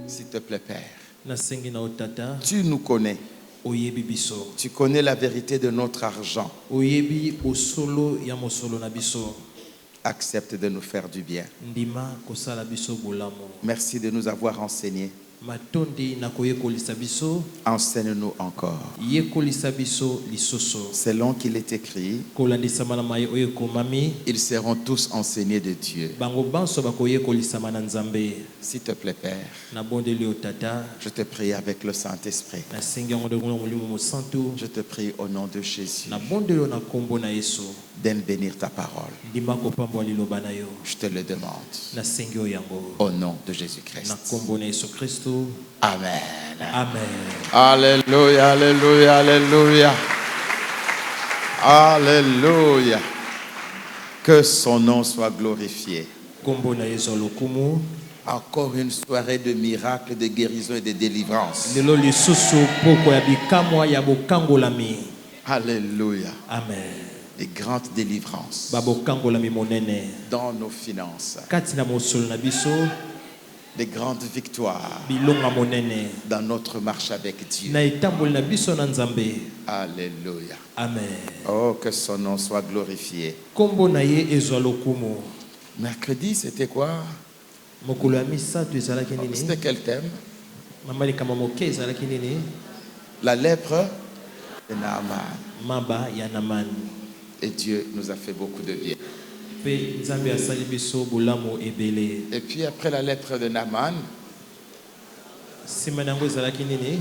S'il te plaît, Père, nasengi na otata tu nous connais. oyebi biso Tu connais la vérité de notre argent. oyebi osolo ya mosolo na biso Accepte de nous faire du bien. ndima kosala biso bolamu Merci de nous avoir enseignés. matondi na koyekolisa biso Enseigne-nous encore. yekolisa biso lisusu Selon qu'il est écrit, kolandisama na mai oyo ekomami ils seront tous enseignés de Dieu. bango banso bakoyekolisama na nzambe S'il te plaît, Père, nabondeli yo tata je te prie avec le Saint-Esprit. nasengi yango nde kuna molimo mosantu Je te prie au nom de Jésus nabondeli yo na nkombo na yesu d'en bénir ta parole. ndima kopambola liloba na yo Je te le demande. nasengi yo yango Au nom de na Jésus-Christ. nkombo na yesu kristo Amen. amen Alléluia, alléluia, alléluia. Alléluia. Que son nom soit glorifié. nkombo na yesu lokumu Encore une soirée de miracles, de guérison et de délivrance. lelo lisusu poko ya bikamwa ya bokangolami Alléluia. amen Des grandes délivrances babokangolami monene dans nos finances. kati na mosolo na biso Des grandes victoires bilonga monene dans notre marche avec Dieu. na etamboli na biso na nzambe Alléluia. amen Oh, que son nom soit glorifié. nkombo na ye ezwa lokumu Mercredi, c'était quoi? mokolo ya misato ezalaki nini C'était quel thème? mama likambo moke ezalaki nini La lèpre de Naaman. maba ya namani Et Dieu nous a fait beaucoup de bien. mpe nzambe asali biso bolamu ebele Et puis après la lèpre de Naaman, nsima na yango ezalaki nini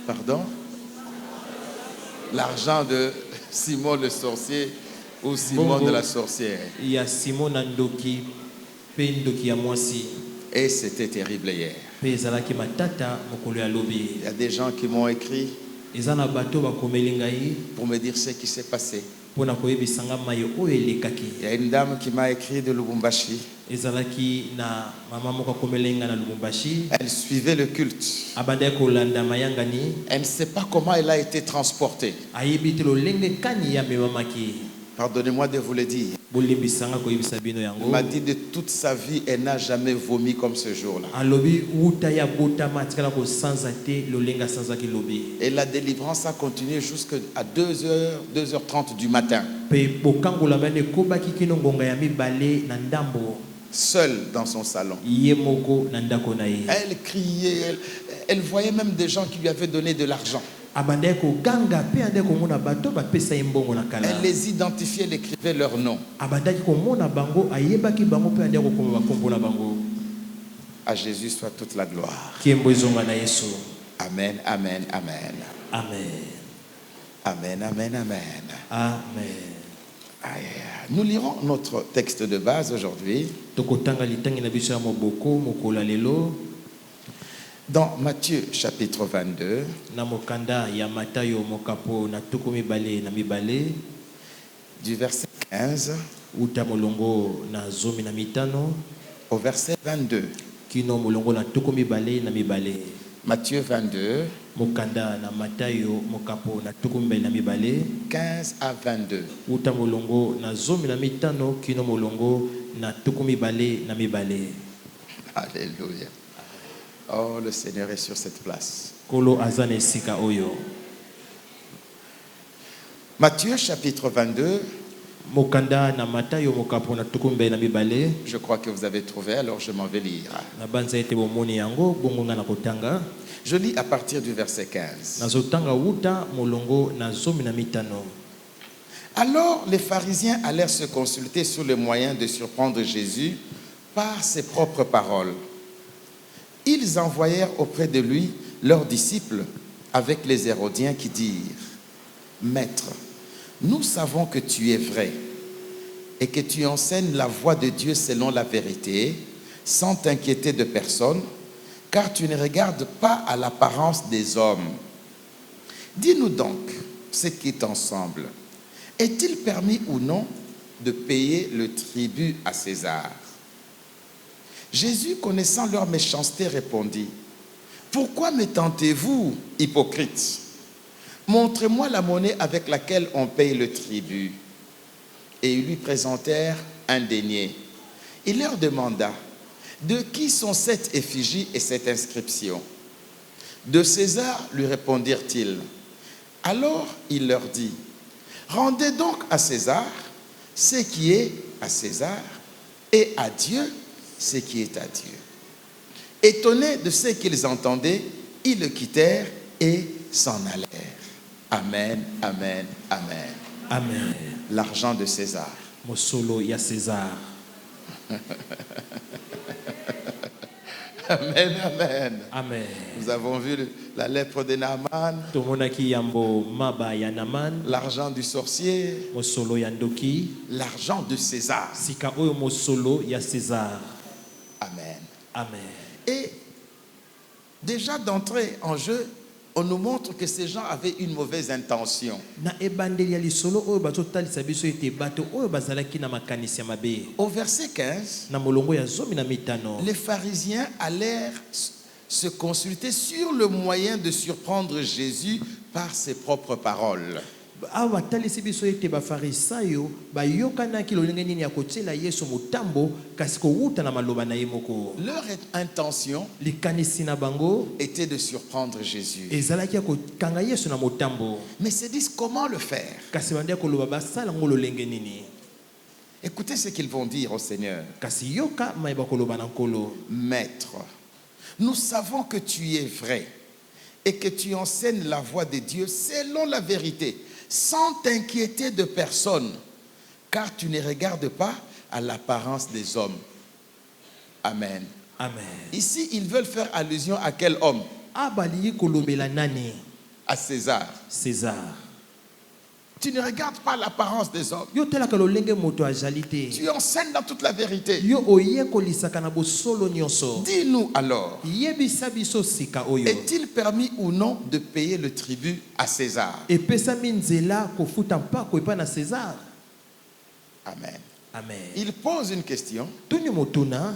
pardon, l'argent de Simon le sorcier ou Simon Bongo. de la sorcière. ya simon na ndoki mpe ndoki ya mwasi Et c'était terrible hier. mpe ezalaki matata mokolo ya lobi Il y a des gens qui m'ont écrit eza na bato bakomeli ngai pour me dire ce qui s'est passé. mpona koyebisanga mai oyo elekaki Il y a une dame qui m'a écrit de Lubumbashi. ezalaki na mama moko akomeli ngai na lubumbashi Elle suivait le culte. abandaki kolanda mayangani Elle ne sait pas comment elle a été transportée. ayebi te lolenge kani amemamaki Pardonnez-moi de vous le dire. bolimbisanga koyebisa bino Elle yango m'a dit de toute sa vie, elle n'a jamais vomi comme ce jour-là. alobi wuta ya botama atikala kosanza te lolenge asanzaki lobi Et la délivrance a continué jusqu'à 2h, 2h30 du matin. mpe bokangolama ene ekobaki kino ngonga ya mibale na ndambo Seule dans son salon. ye moko na ndako na ye Elle criait, elle voyait même des gens qui lui avaient donné de l'argent. abandaki koganga mpe andaki komona bato bapesa ye mbongo na kala Elle les identifiait, elle écrivait leur nom. abandaki komona bango ayebaki bango mpe andaki kokoma bakombo na bango À Jésus soit toute la gloire. nkembo ezonga na yesu Amen, amen, amen. amen Amen, amen, amen. amen Aïe, aïe, aïe. Nous lirons notre texte de base aujourd'hui tokotanga litangi na biso ya moboko mokolo ya lelo dans Matthieu chapitre 22, na mokanda ya matayo mokapo na tuku mibale na mibale du verset 15 uta molongo na zomi na mitano au verset 22. kino molongo na tuku mibale na mibale Matthieu 22, mokanda na matayo mokapo na tuku mibale na mibale 15 à 22. uta molongo na zomi na mitano kino molongo na tuku mibale na mibale. Alléluia. Oh, le Seigneur est sur cette place. Kolo azana esika oyo. Matthieu chapitre 22, Mokanda na matayo mokapo na tuku mibale na mibale. je crois que vous avez trouvé, alors je m'en vais lire. Na banza ete bomoni yango bongo nga na kotanga. Je lis à partir du verset 15. Nazotanga uta molongo na zomi na mitano. Alors les pharisiens allèrent se consulter sur le moyen de surprendre Jésus par ses propres paroles. Ils envoyèrent auprès de lui leurs disciples avec les Hérodiens qui dirent: Maître, nous savons que tu es vrai et que tu enseignes la voie de Dieu selon la vérité, sans t'inquiéter de personne, car tu ne regardes pas à l'apparence des hommes. Dis-nous donc ce qui t'ensemble. Est-il permis ou non de payer le tribut à César? Jésus, connaissant leur méchanceté, répondit: Pourquoi me tentez-vous, hypocrites? montrez-moi la monnaie avec laquelle on paye le tribut. Et ils lui présentèrent un denier. Il leur demanda, de qui sont cette effigie et cette inscription? De César, lui répondirent-ils. Alors il leur dit, rendez donc à César ce qui est à César et à Dieu ce qui est à Dieu. Étonnés de ce qu'ils entendaient, ils le quittèrent et s'en allèrent. Amen, amen, amen. Amen. L'argent de César. Mosolo ya César. Amen, amen. Amen. Nous avons vu la lèpre de Naaman, Tomonaki yambo maba ya Naman. l'argent du sorcier, Mosolo ya Ndoki. l'argent de César. Sika oyo mosolo ya César. Amen. Amen. Et déjà d'entrée en jeu, on nous montre que ces gens avaient une mauvaise intention. Na ebandeli ya lisolo oyo bazotalisa biso ete bato oyo bazalaki na makanisi ya mabe. Au verset 15, Na molongo ya 15. les pharisiens allèrent se consulter sur le moyen de surprendre Jésus par ses propres paroles. Awa talisi biso ete bafarisayo bayokanaki lolenge nini ya kotiela Yesu motambo kasi kowuta na maloba na ye moko. Leur intention Likanisi na bango était de surprendre Jésus. ezalaki ya kokanga Yesu na motambo. Mais se disent comment le faire. Kasi bandi ya koloba basala ngo lolenge nini. Écoutez ce qu'ils vont dire au Seigneur. Kasi yoka mayeba koloba na nkolo. Maître, nous savons que tu es vrai et que tu enseignes la voie de Dieu selon la vérité, sans t'inquiéter de personne, car tu ne regardes pas à l'apparence des hommes. Amen. Amen. Ici, ils veulent faire allusion à quel homme? Abali kolobela nani? À César. César. Tu ne regardes pas l'apparence des hommes. Yo telaka lolenge moto azali te. Tu enseignes dans toute la vérité. Yo oyekolisaka na bosolo nyonso. Dis-nous alors, Yebisa biso sika oyo. est-il permis ou non de payer le tribut à César? Epesami nzela kofuta mpako epa na César. Amen. Amen. Il pose une question Tuni motuna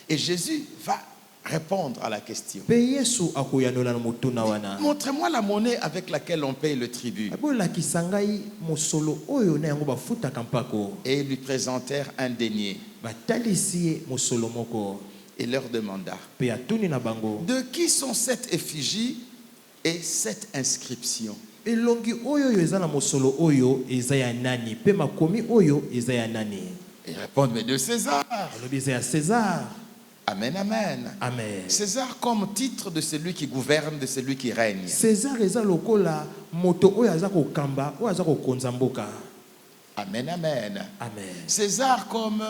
et Jésus va répondre à la question. pe Yesu akoyanola na motuna wana. Montrez-moi la monnaie avec laquelle on paye le tribut. Abolakisa ngai mosolo oyo na yango bafutaka mpako. Et ils lui présentèrent un denier. Batalisi ye mosolo moko. Et leur demanda, Pe atuni na bango. de qui sont cette effigie et cette inscription? Elongi oyo oyo eza na mosolo oyo eza ya nani? Pe makomi oyo eza ya nani? Ils répondent, mais de César. Alobi eza ya César. Amen, amen. Amen. César comme titre de celui qui gouverne, de celui qui règne. César eza lokola moto oyo aza kokamba oyo aza kokonza mboka. Amen, amen. Amen. César comme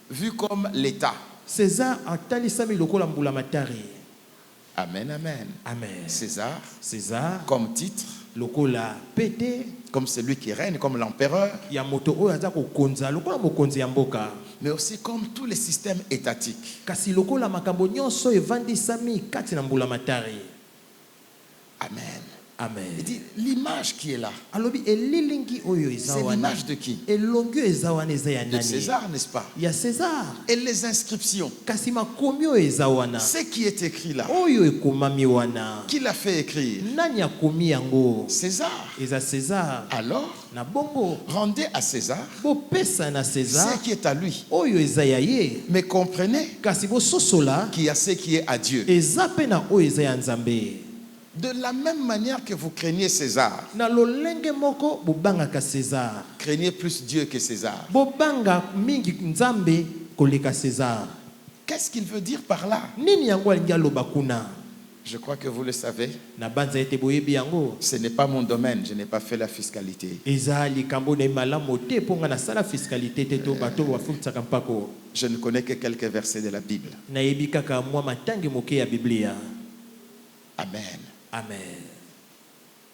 vu comme l'État. César atalisami lokola mbula matari. Amen, amen. Amen. César César comme titre, lokola pete comme celui qui règne, comme l'empereur, ya moto oyo aza kokonza lokola mokonzi ya mboka. mais aussi comme tous les systèmes étatiques. Kasi lokola makambo nyonso evandisami kati na mbula matari. Amen. Amen. Il dit, l'image qui est là, Alobi elilingi oyo eza c'est wana. l'image de qui? Elongi oyo eza wana eza ya De nani? César, n'est-ce pas? Ya César. Et les inscriptions, Kasi makomi oyo eza wana. ce qui est écrit là, Oyo ekomami wana. qui l'a fait écrire? Nani akomi yango? César. Eza César. Alors, Na bongo. rendez à César Bopesa na César. ce qui est à lui. Oyo eza ya ye. Mais comprenez Kasi bososola. qu'il y a ce qui est à Dieu. Eza pe na oyo eza ya Nzambe. De la même manière que vous craignez César, Na lolenge moko bobangaka César. craignez plus Dieu que César. Bobanga mingi Nzambe koleka César. Qu'est-ce qu'il veut dire par là? Nini yango alingi aloba kuna? Je crois que vous le savez. Na banza ete boyebi yango. Ce n'est pas mon domaine, je n'ai pas fait la fiscalité. Eza likambo na malamu te ponga na sala fiscalité te to bato bafutisaka mpako. Je ne connais que quelques versets de la Bible. Nayebi kaka mwa matangi moke ya Biblia. Amen. Amen.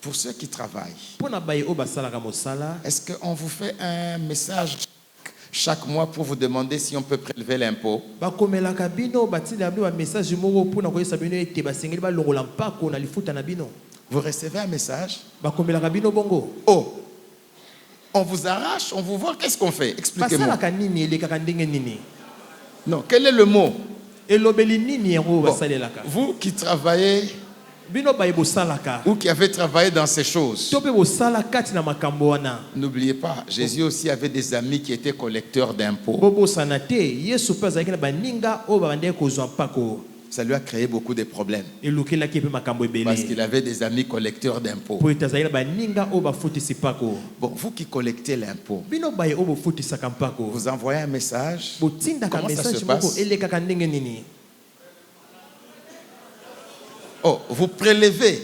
Pour ceux qui travaillent, Pona baye o basalaka mosala. est-ce qu'on vous fait un message chaque mois pour vous demander si on peut prélever l'impôt? Bakomelaka bino batila bino ba message moko pona koyesa bino ete basengeli balongola mpako na lifuta na bino. Vous recevez un message? Bakomelaka bino bongo. Oh, on vous arrache, on vous voit, qu'est-ce qu'on fait? Expliquez-moi. Basalaka nini elekaka ndenge nini? Non, quel est le mot? Elobeli nini yango Bon, basalelaka? vous qui travaillez bino baye bosalaka ou qui avaient travaillé dans ces choses. to pe bosala kati na makambo wana. N'oubliez pas, Jésus aussi avait des amis qui étaient collecteurs d'impôts. Bobosana te Yesu pe azalaki na baninga oyo babandaki kozwa mpako. Ça lui a créé beaucoup de problèmes. Elukelaki pe makambo Parce ebele qu'il avait des amis collecteurs d'impôts. po ete azalaki na baninga oyo bafutisi mpako. Bon, vous qui collectez l'impôt, Bino baye oyo bofutisaka mpako vous envoyez un message. botindaka Comment ça se message moko passe? elekaka ndenge nini. Oh, vous prélevez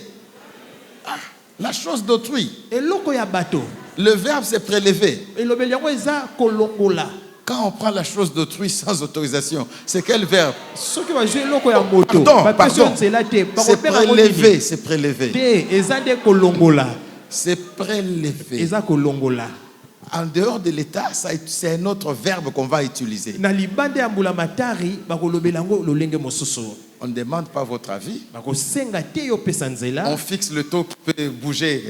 la chose d'autrui. Eloko ya bato Le verbe c'est prélever. elobeli yango eza kolongola. Quand on prend la chose d'autrui sans autorisation, c'est quel verbe? Soki bazwi eloko ya moto Pardon, bapesi yo pardon. nzela te C'est bakopeka yango prélever, nini c'est prélever. te eza nde kolongola, C'est prélever. eza kolongola. En dehors de l'État, c'est un autre verbe qu'on va utiliser. Na libanda ya mbulamatari bakolobela yango lolenge mosusu. On ne demande pas votre avis. Bakosenga te yo pesa nzela. On fixe le taux qui peut bouger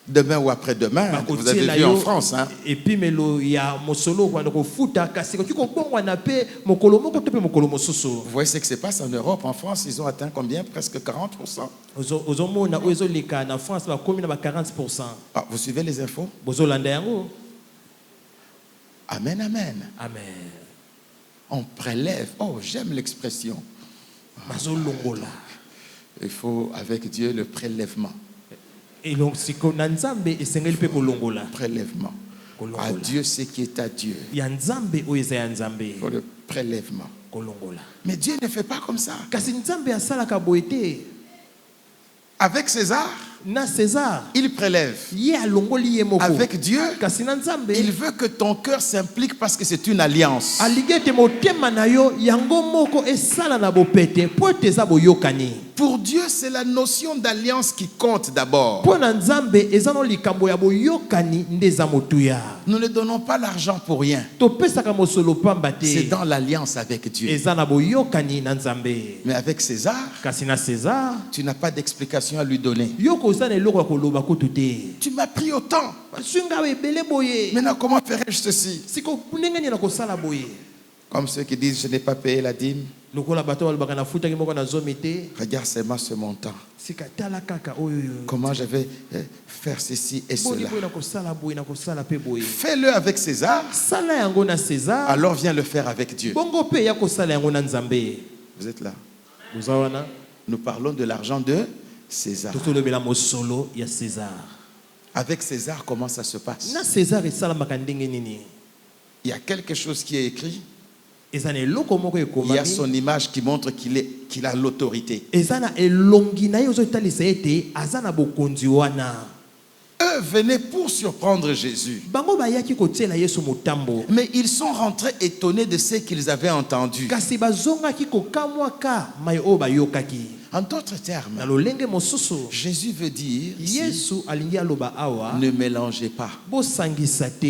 demain ou après-demain. Vous avez Bakotiela vu en yo France. Hein? epimelo ya mosolo kwanda kofuta kasi koki kobongwana pe mokolo moko to pe mokolo mosusu. Vous voyez ce qui se passe en Europe. En France, ils ont atteint combien? Presque 40%. Ozomona oyo ezoleka na France bakomi na ba 40%. Ah, vous suivez les infos? Bozolanda yango. Amen, amen. Amen. On prélève. Oh, j'aime l'expression. Bazolongola. Il faut, avec Dieu, le prélèvement. Et donc siko na nzambe esengeli pe kolongola. Prélèvement. Kolongola. À Dieu ce qui est à Dieu. Ya nzambe oyo eza ya nzambe. Il faut le prélèvement. Kolongola. Mais Dieu ne fait pas comme ça. Kasi nzambe asalaka boye te. Avec César, Na César il prélève. ye alongoli ye moko. Avec Dieu, Kasi na nzambe il veut que ton cœur s'implique parce que c'est une alliance. alingi ete motema na yo yango moko esala na bopete po ete eza boyokani. Pour Dieu, c'est la notion d'alliance qui compte d'abord. Mpo na nzambe eza no likambo ya boyokani nde eza motuya. Nous ne donnons pas l'argent pour rien. Topesaka mosolo pamba C'est te dans l'alliance avec Dieu. eza na boyokani na nzambe. Mais avec César, Kasi na César tu n'as pas d'explication à lui donner. yo kozala na eloko ya koloba kutu te. Tu m'as pris autant. Basunga ebele boye. Maintenant, comment ferais-je ceci? Siko ndenge nini na kosala boye. Comme ceux qui disent, je n'ai pas payé la dîme. Lokola bato balobaka nafutaki moko na zomi te. Regarde seulement ce montant. Sika tala kaka oyo yo. Comment je vais faire ceci et Boni cela. boye na kosala boye na kosala pe boye. Fais-le avec César, Sala yango na César. alors viens le faire avec Dieu. Bongo pe ya kosala yango na nzambe. Vous êtes là. Uzawana Nous parlons de l'argent de César. totolobela mosolo ya César. Avec César, comment ça se passe? Na César esalamaka ndenge nini? Il y a quelque chose qui est écrit. Eza na eloko moko Il y a ekomami. son image qui montre qu'il a l'autorité. Eza na elongi na ye ozotalisa ete aza na bokonzi wana. Eux venaient pour surprendre Jésus. Bango bayaki kotiela Yesu motambo. Mais ils sont rentrés étonnés de ce qu'ils avaient entendu. Kasi bazongaki kokamwaka mai oyo bayokaki. En d'autres termes, Na lolenge mosusu Jésus veut dire ici, Yesu alingi aloba awa ne mélangez pas. bosangisa te.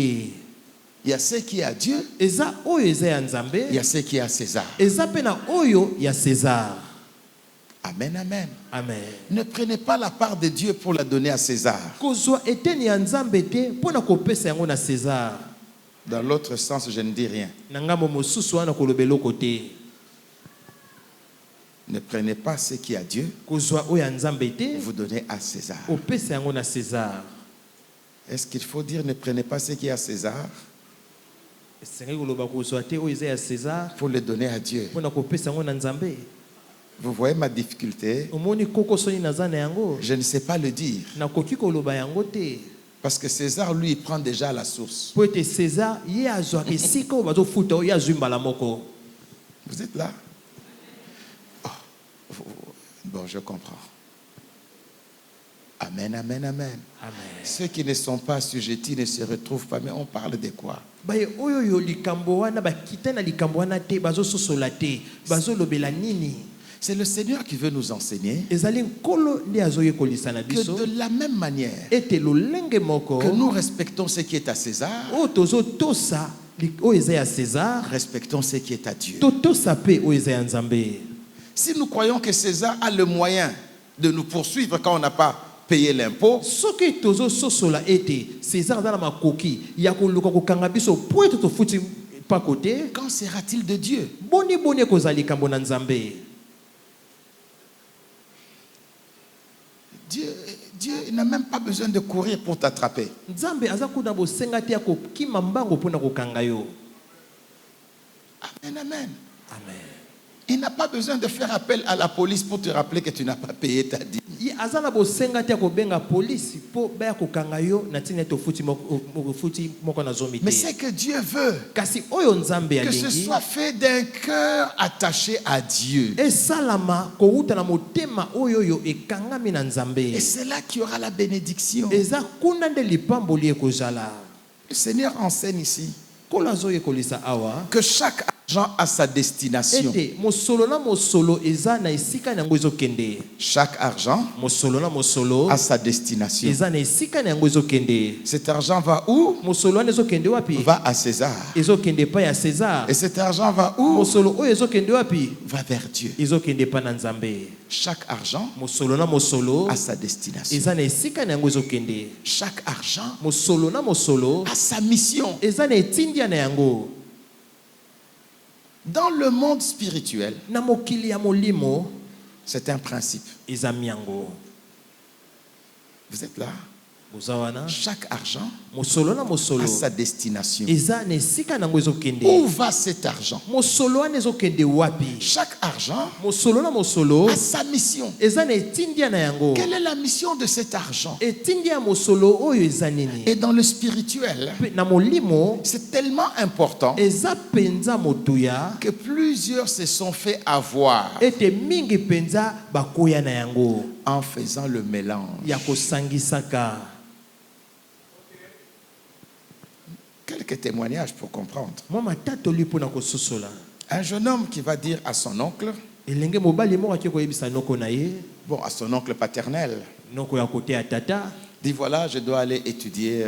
Il y a ce qui est à Dieu, Eza oyo eza ya nzambe, il y a ce qui est à César. eza pe na oyo ya César. Amen, amen. Amen. Ne prenez pas la part de Dieu pour la donner à César. Kozwa eteni ya nzambe te mpona kopesa yango na César. Dans l'autre sens, je ne dis rien. Na ngambo mosusu wana koloba eloko te. Ne prenez pas ce qui est à Dieu, Kozwa oyo ya nzambe te, vous donnez à César. opesa yango na César. Est-ce qu'il faut dire ne prenez pas ce qui est à César Esengeli koloba kozwa te oyo eza ya César pour le donner à Dieu? mpona kopesa yango na nzambe. Vous voyez ma difficulté? Omoni koko soni naza na yango. Je ne sais pas le dire. Nakoki koloba yango te. Parce que César, lui, il prend déjà la source. Po ete César ye azwaka esika oyo bazofuta oyo ye azwi mbala moko. Vous êtes là? Oh, bon, je comprends. Amen, amen, amen. Amen. Ceux qui ne sont pas assujettis ne se retrouvent pas. Mais on parle de quoi? Baye oyo yo likambo wana bakita na likambo wana te bazososola te bazolobela nini. C'est le Seigneur qui veut nous enseigner Ezali nkolo nde azoyekolisa na que biso de la même manière ete lolenge moko que nous respectons ce qui est à César, oyo tozotosa oyo eza ya César respectons ce qui est à Dieu. totosa pe oyo eza ya nzambe. Si nous croyons que César a le moyen de nous poursuivre quand on n'a pas payé l'impôt, soki tozososola ete César aza na makoki ya koluka kokanga biso po ete tofuti mpako te, qu'en sera-t-il de Dieu? boni ekozala likambo na nzambe. Dieu n'a même pas besoin de courir pour t'attraper. Nzambe aza kuna bosenga te ya kokima mbango mpona kokanga yo. Amen, amen. Amen. Il n'a pas besoin de faire appel à la police pour te rappeler que tu n'as pas payé ta dîme. Ye aza na bosenga te ya kobenga polisi po baya kokanga yo na ntina ete ofuti moko na zomi Mais te. c'est que Dieu veut Kasi oyo Nzambe que ce alingi soit fait d'un cœur attaché à Dieu. esalama kouta na motema oyo yo ekangami na Nzambe. Et c'est là qu'il y aura la bénédiction. Eza kuna nde lipamboli ekozala. Le Seigneur enseigne ici Kola zo ekolisa awa que chaque argent a sa destination. ete mosolo na mosolo eza na esika yango ezokende. Chaque argent Mosolo na mosolo a sa destination. eza na esika yango ezokende. Cet argent va où? Mosolo wana ezokende wapi? Va à César. Ezokende pa ya César. Et cet argent va où? Mosolo oyo ezokende wapi? Va vers Dieu. Ezokende pa na Nzambe. Chaque argent Mosolo na mosolo a sa destination. eza na esika yango ezokende. Chaque argent Mosolo na mosolo a sa mission. eza na etindia na yango. Dans le monde spirituel, Na mokili ya molimo c'est un principe. eza miango. Vous êtes là? Bozawana Chaque argent mosolo na mosolo a sa destination. eza na esika nango ezokende. Où va cet argent? Mosolo wana ezokende wapi? Chaque argent Mosolo na mosolo a sa mission. eza na etindia na yango. Quelle est la mission de cet argent? Etindia ya mosolo oyo eza nini? Et dans le spirituel, Pe na molimo c'est tellement important eza penza motuya que plusieurs se sont fait avoir ete mingi penza bakoya na yango en faisant le mélange. ya kosangisaka. Quelques témoignages pour comprendre. Mwa matatoli mpona kososola. Un jeune homme qui va dire à son oncle, Elenge mobali moko akei koyebisa noko na ye, bon, à son oncle paternel, noko ya kote ya tata, dit voilà, je dois aller étudier,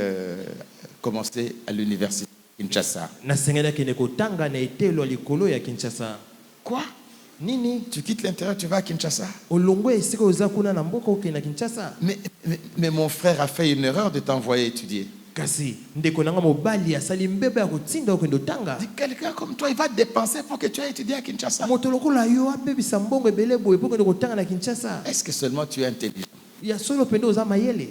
commencer à l'université de Kinshasa. nasengeli akende kotanga na etelo ya likolo ya Kinshasa. Quoi? Nini? Tu quittes l'intérieur, tu vas à Kinshasa? Olongwe esika oza kuna na mboka okende na Kinshasa? Mais mon frère a fait une erreur de t'envoyer étudier. Kasi ndeko nanga mobali asali mbeba ya kotinda okende otanga. Dit quelqu'un comme toi, il va dépenser pour que tu ailles étudier à Kinshasa. Moto lokola yo abebisa mbongo ebele boye po okende kotanga na Kinshasa. Est-ce que seulement tu es intelligent? Ya solo pende oza mayele.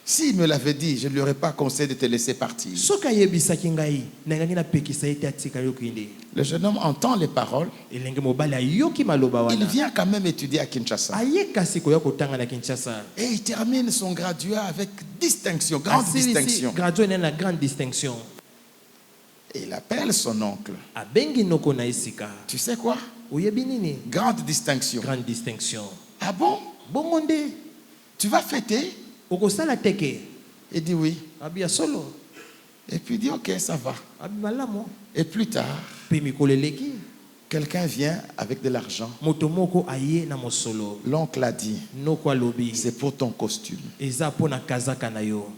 S'il me l'avait dit, je ne lui aurais pas conseillé de te laisser partir. Soka yebisaki ngai nangangi napekisa ete atika yo kende. Le jeune homme entend les paroles. Elenge mobali ayoki maloba Il wana. vient quand même étudier à Kinshasa. Aye kasi koya kotanga na Kinshasa. Et il termine son graduat avec distinction, grande distinction. Gradué na grande distinction. Et il appelle son oncle. Abengi noko na esika. Tu sais quoi? Oyebi nini? Grande distinction. Grande distinction. Ah bon? Bongo nde Tu vas fêter? okosala teke. Il dit oui. Abia solo. Et puis il dit ok, ça va. Abi malamu. Et plus tard, Pe mikolo eleki. quelqu'un vient avec de l'argent. Moto moko aye na mosolo. L'oncle a dit, Noko alobi. c'est pour ton costume. Eza pona kazaka na yo.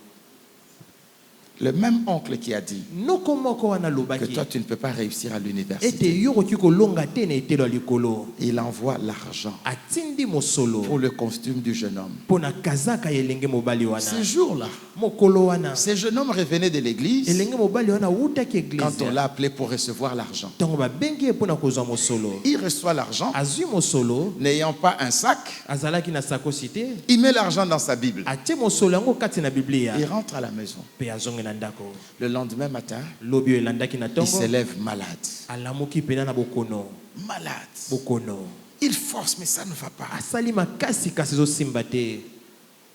Le même oncle qui a dit Noko moko wana que lobaki. toi tu ne peux pas réussir à Ete l'université. yo koki kolonga te na etelo ya likolo. Il envoie l'argent Atindi mosolo. pour le costume du jeune homme. Pona kazaka ya elenge mobali wana. Ce jour-là, Mokolo wana. ce jeune homme revenait de l'église Elenge mobali wana utaki quand église. on l'a appelé pour recevoir l'argent. Tango babengi ye pona kozwa mosolo. Il reçoit l'argent, Azwi mosolo. n'ayant pas un sac, Azalaki na sakosi te. il met l'argent dans sa Bible. Atie mosolo yango kati na Biblia. Il rentre à la maison. Pe azongi na ndako. Le lendemain matin, Lobi oyo elandaki na il tongo. s'élève malade. Alamuki pena na bokono. Malade. Bokono. Il force, mais ça ne va pas. Asali makasi kasi ezosimba te.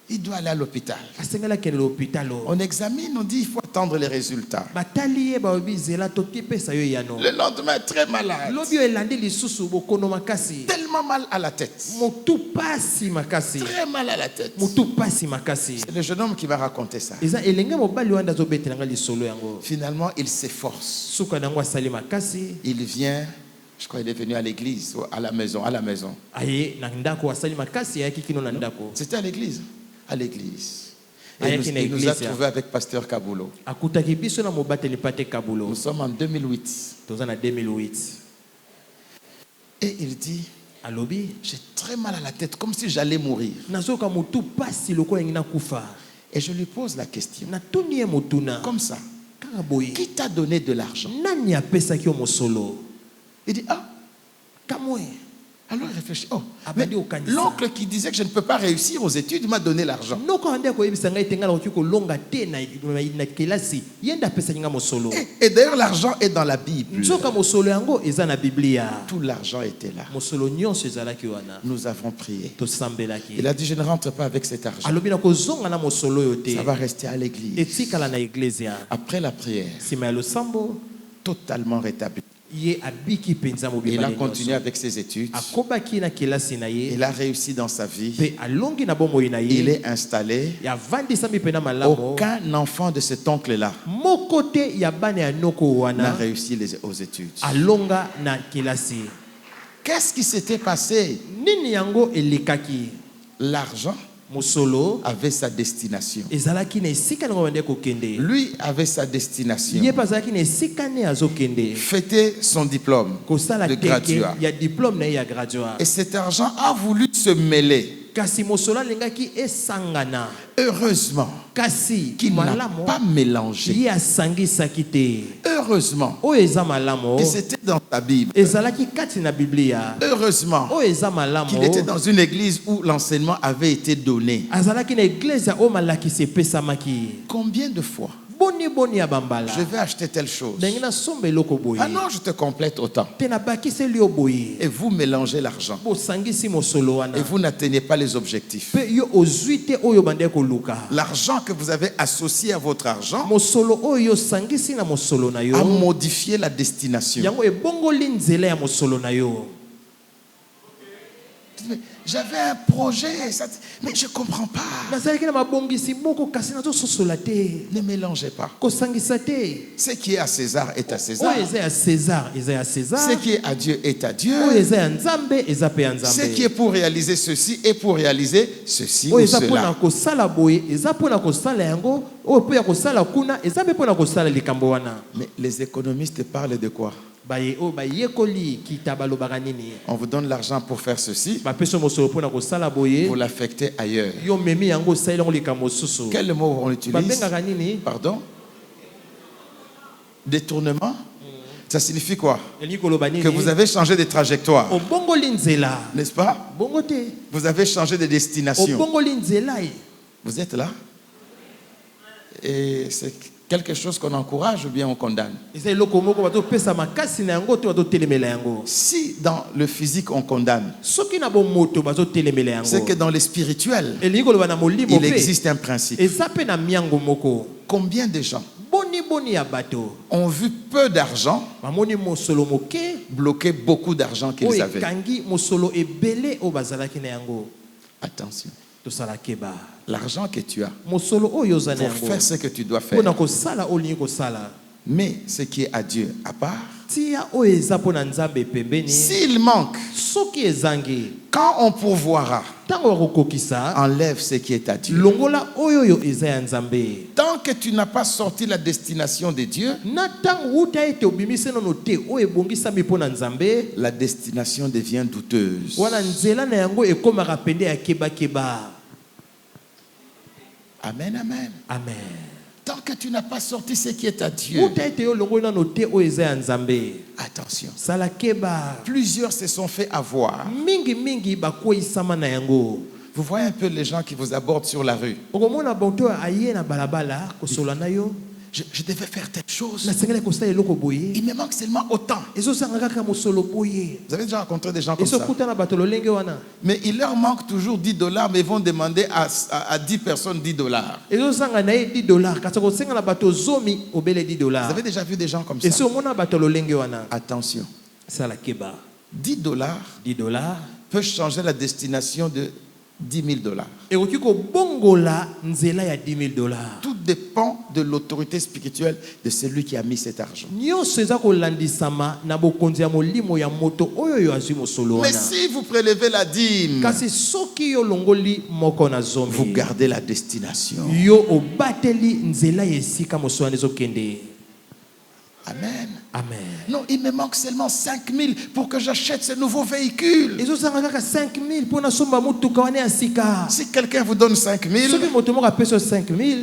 Il doit aller à l'hôpital. Asengeli akende na hôpitalo. On examine, on dit il faut attendre les résultats. Batali ye baobi zela tokipesa yo yano. Le lendemain, très malade. Lobi oyo elandi lisusu bokono makasi. Tellement mal à la tête. Motu pasi makasi. Très mal à la tête. Motu pasi makasi. C'est le jeune homme qui m'a raconté ça. Eza elenge mobali wanda azobetelanga lisolo yango. Finalement, il s'efforce. Suka nango asali makasi. Il vient, je crois qu'il est venu à l'église, ou à la maison, Aye na ndako asali makasi ayaki kino na ndako. C'était à l'église. À l'église. Et Ayaki il na nous a église, trouvés avec Pasteur Kabulo. Akutaki biso na mobateli pate kabulo. Nous sommes en 2008. Toza na 2008. Et il dit, Alobi j'ai très mal à la tête, comme si j'allais mourir. nazoka motu pasi lokola ngina kufa. Et je lui pose la question, Natuni ye motuna. comme ça, Kaka boye. qui t'a donné de l'argent? Nani apesaki yo mosolo? Il dit, ah, Kamwe. Alors il réfléchit. Oh, Mais l'oncle qui disait que je ne peux pas réussir aux études m'a donné l'argent. Et d'ailleurs, l'argent est dans la Bible. Tout l'argent était là. Nous avons prié. Il a dit, je ne rentre pas avec cet argent. Ça va rester à l'église. Après la prière, totalement rétabli. Il a continué avec ses études. Il a réussi dans sa vie. Il est installé. Aucun enfant de cet oncle-là n'a réussi aux études. Qu'est-ce qui s'était passé? L'argent avait sa destination. Lui avait sa destination. Fêter son diplôme de graduat. Et cet argent a voulu se mêler. Heureusement qu'il n'a pas mélangé. Heureusement que c'était dans ta Bible. Heureusement qu'il était dans une église où l'enseignement avait été donné. Combien de fois je vais acheter telle chose? Ah non, je te complète autant. Et vous mélangez l'argent. Et vous n'atteignez pas les objectifs. L'argent que vous avez associé à votre argent a modifié la destination. J'avais un projet, mais je ne comprends pas. Ne mélangez pas. Ce qui est à César est à César. Ce qui est à Dieu est à Dieu. Ce qui est pour réaliser ceci est pour réaliser ceci ou cela. Mais les économistes parlent de quoi? On vous donne l'argent pour faire ceci, vous l'affectez ailleurs. Quel mot on utilise? Pardon? Détournement? Ça signifie quoi? Que vous avez changé de trajectoire, n'est-ce pas? Vous avez changé de destination. Vous êtes là? Et c'est quelque chose qu'on encourage ou bien on condamne? Si dans le physique on condamne, c'est que dans le spirituel, il existe un principe. Combien de gens ont vu peu d'argent bloquer beaucoup d'argent qu'ils avaient? Attention. L'argent que tu as pour faire ce que tu dois faire. Mais ce qui est à Dieu à part, s'il manque, quand on pourvoira, enlève ce qui est à Dieu. Tant que tu n'as pas sorti la destination de Dieu, la destination devient douteuse. Amen, amen. Amen. Tant que tu n'as pas sorti ce qui est à Dieu, attention. Plusieurs se sont fait avoir. Vous voyez un peu les gens qui vous abordent sur la rue. Je devais faire telle chose. Il me manque seulement autant. Vous avez déjà rencontré des gens comme ça? Mais il leur manque toujours $10, mais ils vont demander à 10 personnes $10. Vous avez déjà vu des gens comme ça? Attention. $10 peut changer la destination de $10 000. Tout dépend de l'autorité spirituelle de celui qui a mis cet argent. Mais si vous prélevez la dîme, vous gardez la destination. Amen. Amen. Non, il me manque seulement 5 000 pour que j'achète ce nouveau véhicule. Si quelqu'un vous donne 5 000,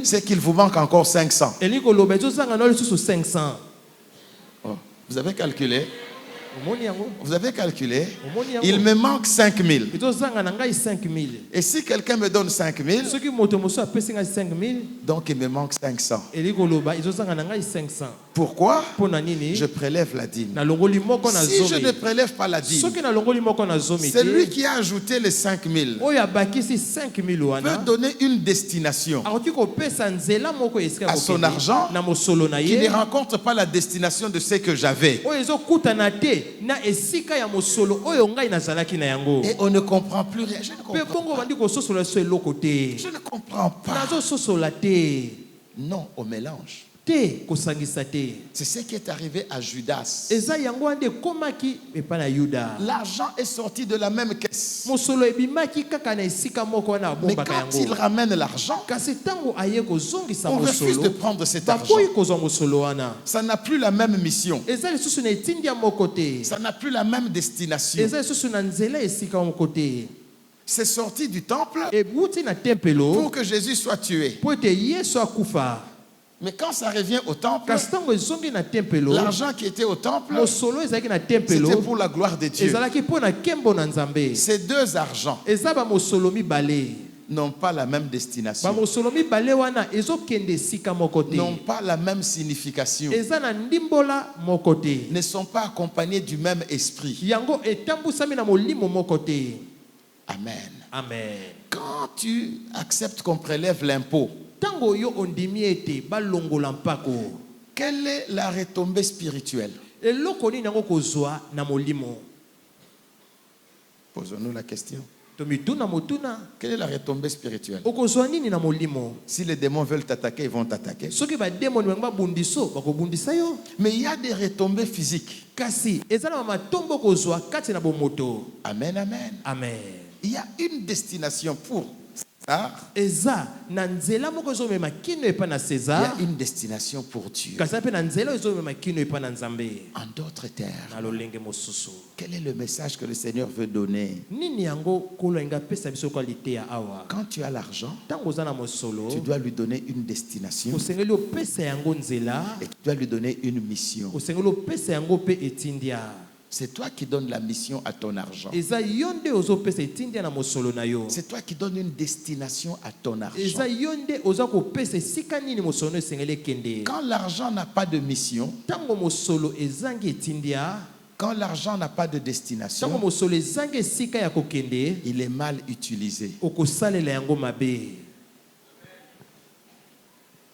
c'est qu'il vous manque encore 500. Oh, vous avez calculé? omoni yango Vous avez calculé? omoni yango Il me manque 5000. ezozanga na ngai 5000 Et si quelqu'un me donne 5000, soki moto mosusu apesi ngai 5000 donc il me manque 500. eli koloba ezozanga na ngai 500 Pourquoi? mpo na nini Je prélève la dîme. nalongoli moko na Si je zomi ne prélève pas la dîme, soki nalongoli moko na zomi c'est lui te qui a ajouté les 5000 oyo abakisi 5000 peut wana donner une destination akoki kopesa nzela moko esika à son kokende argent na mosolo na qui ne ye rencontre pas la destination de ce que j'avais. oyo ezokutana te na esika ya mosolo oyo ngai nazalaki na yango Et on ne comprend plus rien. Je ne mpe comprends bongo pas. bandi kososola so eloko te Je ne comprends pas. nazososola te Non, au mélange. te kosangisa te C'est ce qui est arrivé à Judas. eza yango wana ekomaki epai na yuda L'argent est sorti de la même caisse. mosolo ebimaki kaka na esika moko wana Mais abombaka quand il yango ramène l'argent, kasi ntango aye kozongisa on refuse de mosolo prendre cet argent. bakoyi kozwa mosolo wana Ça n'a plus la même mission. eza lisusu na etindi ya moko te Ça n'a plus la même destination. eza lisusu na nzela esika moko te C'est sorti du temple ebuti na tempelo pour que Jésus soit tué. mpo ete yesu akufa Mais quand ça revient au temple, kasi ntango ezongi na tempelo l'argent qui était au temple, mosolo ezalaki na c'était tempelo pour la gloire de Dieu. ezalaki mpo na nkembo na nzambe Ces deux argents eza bamosolo mibale n'ont pas la même destination, bamosolo mibale wana ezokende esika moko te n'ont pas la même signification, eza na ndimbola moko te ne sont pas accompagnés du même esprit. yango etambusami na molimo moko te Amen. amen Quand tu acceptes qu'on prélève l'impôt, ntango yo ondimi ete balongola mpako quelle est la retombée spirituelle? eloko nini yango kozwa na molimo Posons-nous la question. tomituna motuna Quelle est la retombée spirituelle? okozwa nini na molimo Si les démons veulent t'attaquer, ils vont t'attaquer. soki bademoni bango babundiso bakobundisa yo Mais il y a des retombées physiques. kasi eza na bamatombo kozwa kati na bomoto Amen, amen. amen Il y a une destination pour César. eza na nzela moko ezomema kino epai na Il y césar a une destination pour Dieu. kasi mpe na nzela oyo ezomema kino epai na nzambe En d'autres termes, na lolenge mosusu quel est le message que le Seigneur veut donner? nini yango kolo alingi apesa biso kwa liteya awa Quand tu as l'argent, ntango oza na mosolo tu dois lui donner une destination osengeli opesa yango nzela et tu dois lui donner une mission. osengeli opesa yango mpe etindia C'est toi qui donnes la mission à ton argent. eza yo nde ozopesa etindia na mosolo na yo C'est toi qui donnes une destination à ton argent. eza yo nde oza kopesa esika nini mosolo no esengeli ekende Quand l'argent n'a pas de mission, ntango mosolo ezangi etindia quand l'argent n'a pas de ntango destination, mosolo ezangi esika ya kokende il est mal utilisé. okosalela yango mabe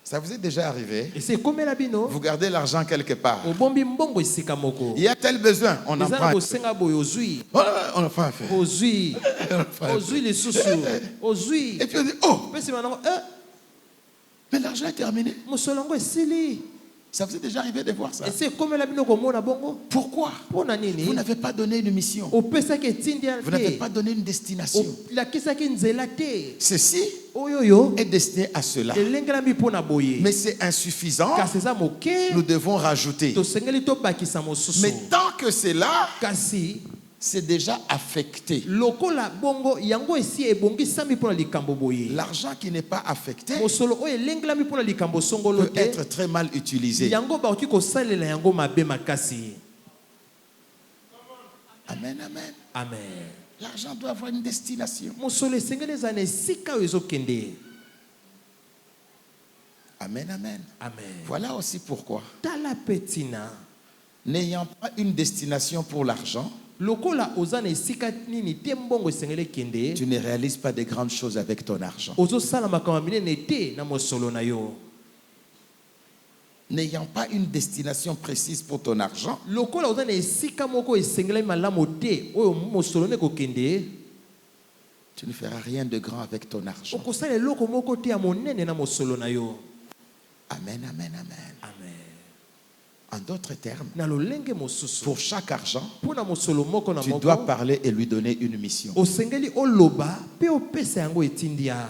Ça vous est déjà arrivé? ese ekomela bino Vous gardez l'argent quelque part. obombi mbongo esika moko Il y a tel besoin, on en eza prend. na kosenga boye ozwi On en prend un fait. ozwi On en prend un fait. ozwi lisusu ozwi Et puis on dit, oh, mpe nsima nango mais l'argent est terminé. mosolo yango esili Ça vous est déjà arrivé de voir ça? ese ekomela bino komona bongo Pourquoi? mpo na Vous nini n'avez pas donné une mission. opesaki etindia Vous n'avez te pas donné une destination. olakisaki nzela te Ceci oyoyo est destiné à cela. elengelami mpo na boye Mais c'est insuffisant. kasi eza moke Nous devons rajouter. tosengeli tobakisa mosusu Mais tant que c'est là, kasi c'est déjà affecté. lokola bongo yango esi ebongisami mpo na likambo boye L'argent qui n'est pas affecté mosolo oyo elengelami mpo na likambo songolo peut te être très mal utilisé. yango bakoki kosalela yango mabe makasi Amen, amen. amen L'argent doit avoir une destination. mosolo esengeli eza na esika oyo ezokende Amen, amen. amen Voilà aussi pourquoi, tala mpe ntina n'ayant pas une destination pour l'argent, lokola oza na esika nini te mbongo esengeli ekende tu ne réalises pas de grandes choses avec ton argent. ozosala makambo ya minene te na mosolo na yo N'ayant pas une destination précise pour ton argent, lokola oza na esika moko esengelami malamu te oyo mosolo no ekokende tu ne feras rien de grand avec ton argent. okosala eloko moko te ya monene na mosolo na yo Amen, amen, amen. amen En d'autres termes, na lolenge mosusu pour chaque argent, mpo na mosolo moko na tu dois moko parler et lui donner une mission. osengeli oloba mpe opesa yango etindia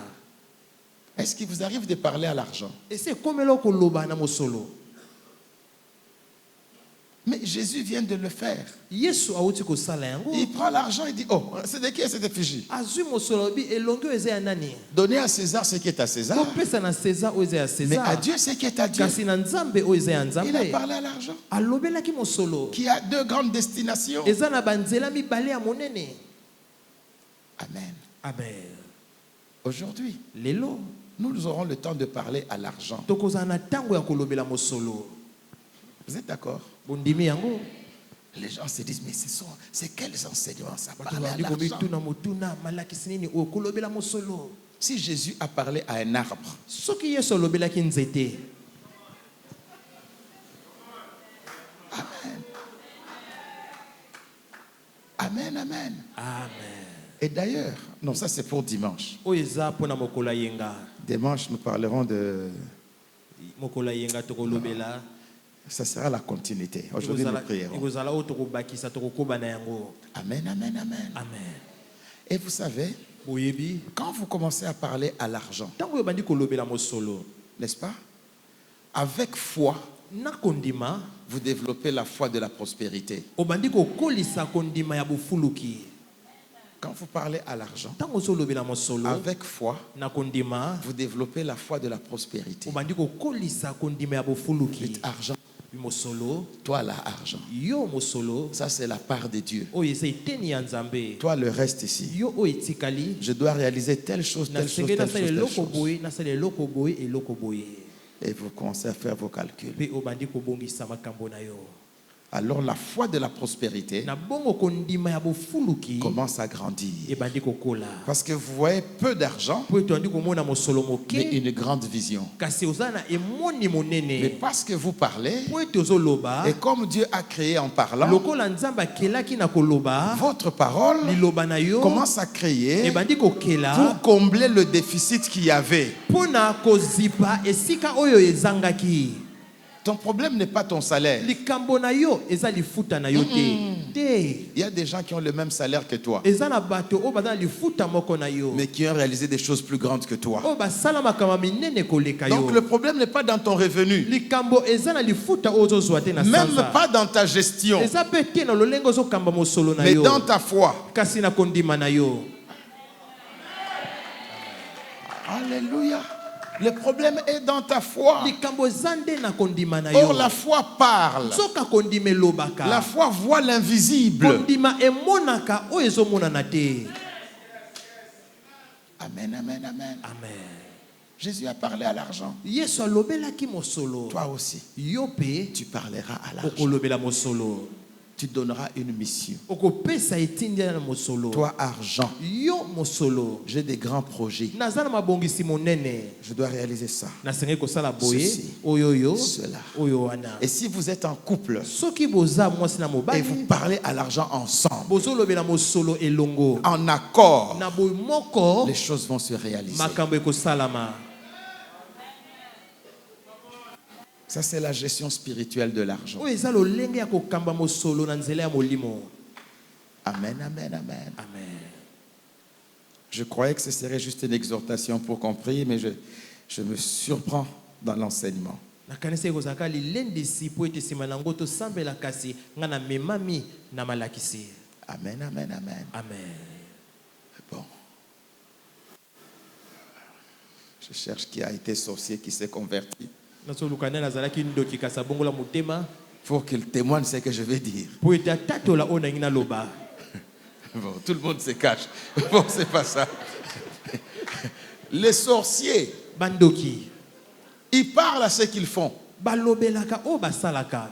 Est-ce qu'il vous arrive de parler à l'argent? esi ekomela okoloba na mosolo Mais Jésus vient de le faire. Yesu auti kosala yango. Il prend l'argent et dit, oh, c'est de qui est cette effigie? Azui mosolo bi elongo eza ya nani? Donnez à César ce qui est à César. Kopesa na César oyo eza ya Mais à César. Dieu ce qui est à Dieu. Kasi na Nzambe oyo eza ya Il a Nzambe. parlé à l'argent. Alobelaki mosolo. Qui a deux grandes destinations. Eza na banzela mibale ya monene. Amen. Amen. Aujourd'hui, Lelo nous aurons le temps de parler à l'argent. tokozala na ntango ya kolobela mosolo. Vous êtes d'accord? Bondimi yango. Les gens se disent, mais c'est quels enseignements ça Bato parle à bandi l'argent? komituna motuna malakisi nini oyo kolobela mosolo. Si Jésus a parlé à un arbre, Soki Yesu alobelaki nzete. Amen, amen. Amen. Et d'ailleurs, non, ça c'est pour dimanche. Oyo eza mpona mokolo ya yenga. Dimanche, nous parlerons de... Mokolo ya yenga tokolobela. Ça sera la continuité. Aujourd'hui, nous prierons. Ekozala oyo tokobakisa tokokoba na yango. Amen, amen, amen. Amen. Et vous savez, Boyebi. quand vous commencez à parler à l'argent, Ntango oyo bandi kolobela mosolo. n'est-ce pas? Avec foi, Na kondima. vous développez la foi de la prospérité. Obandi kokolisa kondima ya bofuluki. Quand vous parlez à l'argent, Ntango ozolobela mosolo. avec foi, Na kondima. vous développez la foi de la prospérité. Obandi kokolisa kondima ya bofuluki. Dites argent, Mosolo. toi là, argent. Yo mosolo. Ça c'est la part de Dieu. Oyo eza eteni ya Nzambe. Toi le reste ici. Yo oyo etikali. Je dois réaliser telle chose, telle chose, Nasengeli telle nasala chose, telle eloko chose. boye, nasala eloko boye, eloko boye. Et vous commencez à faire vos calculs. Pe obandi kobongisa makambo na yo. Alors la foi de la prospérité Na bongo kondima ya bofuluki. commence à grandir. Ebandi kokola. Parce que vous voyez peu d'argent, Po etondi komona mosolo mais moke. une grande vision. Kasi oza na emoni Mais monene. parce que vous parlez, Po ete ozoloba. et comme Dieu a créé en parlant, Lokola Nzambe akelaki na koloba. votre parole Liloba na yo. commence à créer Ebandi kokela. pour combler le déficit qu'il y avait. Pona kozipa esika oyo ezangaki. Ton problème n'est pas ton salaire. Likambo na yo eza lifuta na yo te. Te. Il y a des gens qui ont le même salaire que toi, Eza na bato o baza lifuta moko na yo. mais qui ont réalisé des choses plus grandes que toi. O basala makambo minene koleka yo. Donc le problème n'est pas dans ton revenu, Likambo eza na lifuta ozozwa te na même sanza. pas dans ta gestion, Eza pe te na lolengo ozokamba mosolo na mais yo. dans ta foi. Kasi na kondima na yo. Alléluia. Le problème est dans ta foi. Likambo zande na kondima na Or yo. la foi parle. Soka kondime lobaka. La foi voit l'invisible. Kondima emonaka o ezomonana te. Amen, amen, amen. Amen. Jésus a parlé à l'argent. Yesu alobelaki mosolo. Toi aussi, Yo pe tu parleras à l'argent. okolobela mosolo. Tu donneras une mission. Okopesa etindia na mosolo. Toi, argent, Yo mosolo. j'ai des grands projets. Naza na mabongisi monene. Je dois réaliser ça. Nasengeli kosala boye. Ceci. Oyoyo. Cela. Oyo wana. Et si vous êtes en couple Soki boza mwasi na et mobali. vous parlez à l'argent ensemble, Bozolobela mosolo elongo. en accord, Na boy moko. les choses vont se réaliser. Makambo ekosalama. Ça, c'est la gestion spirituelle de l'argent. Oyo eza lolenge ya kokamba mosolo na nzela ya molimo. Amen, amen, amen. Amen. Je croyais que ce serait juste une exhortation pour qu'on prie, mais je me surprends dans l'enseignement. Nakanisa ekozalaka lilendisi po ete nsima na yango tosambela kasi nga na memami na malakisi. Amen, amen, amen. Amen. Bon. Je cherche qui a été sorcier, qui s'est converti, Nasoluka nde nazalaki ndoki kasi abongola motema pour qu'il témoigne ce que je vais dire. po ete atatola oyo nangi naloba. Bon, tout le monde se cache. Bon, c'est pas ça. Les sorciers, Bandoki ils parlent à ce qu'ils font. balobelaka oyo basalaka.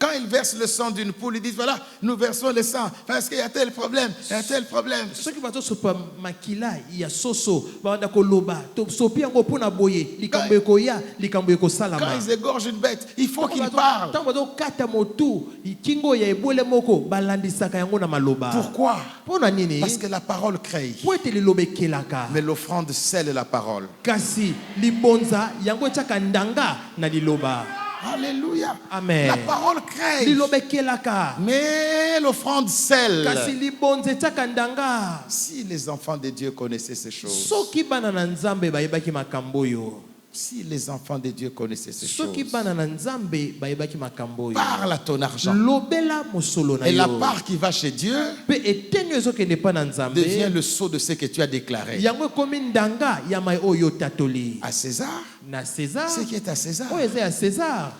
Quand ils versent le sang d'une poule, ils disent voilà, nous versons le sang parce qu'il y a tel problème, il y a tel problème. Soki bazosopa makila ya soso banda koloba tosopi yango mpona boye likambo ekoya likambo Quand ekosalama. ils égorgent une bête, il faut qu'ils parlent. Ntango bazokata motu kingo ya ebole moko balandisaka yango na maloba. Pourquoi? Mpona nini? Parce que la parole crée. Po ete liloba ekelaka. Mais l'offrande scelle la parole. Kasi libonza yango etiaka ndanga na liloba. Alléluia. Amen. La parole crée. Liloba ekelaka. Mais l'offrande scelle. Kasi libonza etiaka ndanga. Si les enfants de Dieu connaissaient ces choses, Soki bana na Nzambe bayebaki makambo yo. Si les enfants de Dieu connaissaient ces choses, soki bana na nzambe bayebaki makambo oyo parle à ton argent. lobela mosolo na Et la yo part qui va chez Dieu pe eteni ezokende pa na devient nzambe le sceau de ce que tu as déclaré. yango ekomi ndanga ya mai oyo tatoli À César, na César ce qui est à César. oyo eza ya César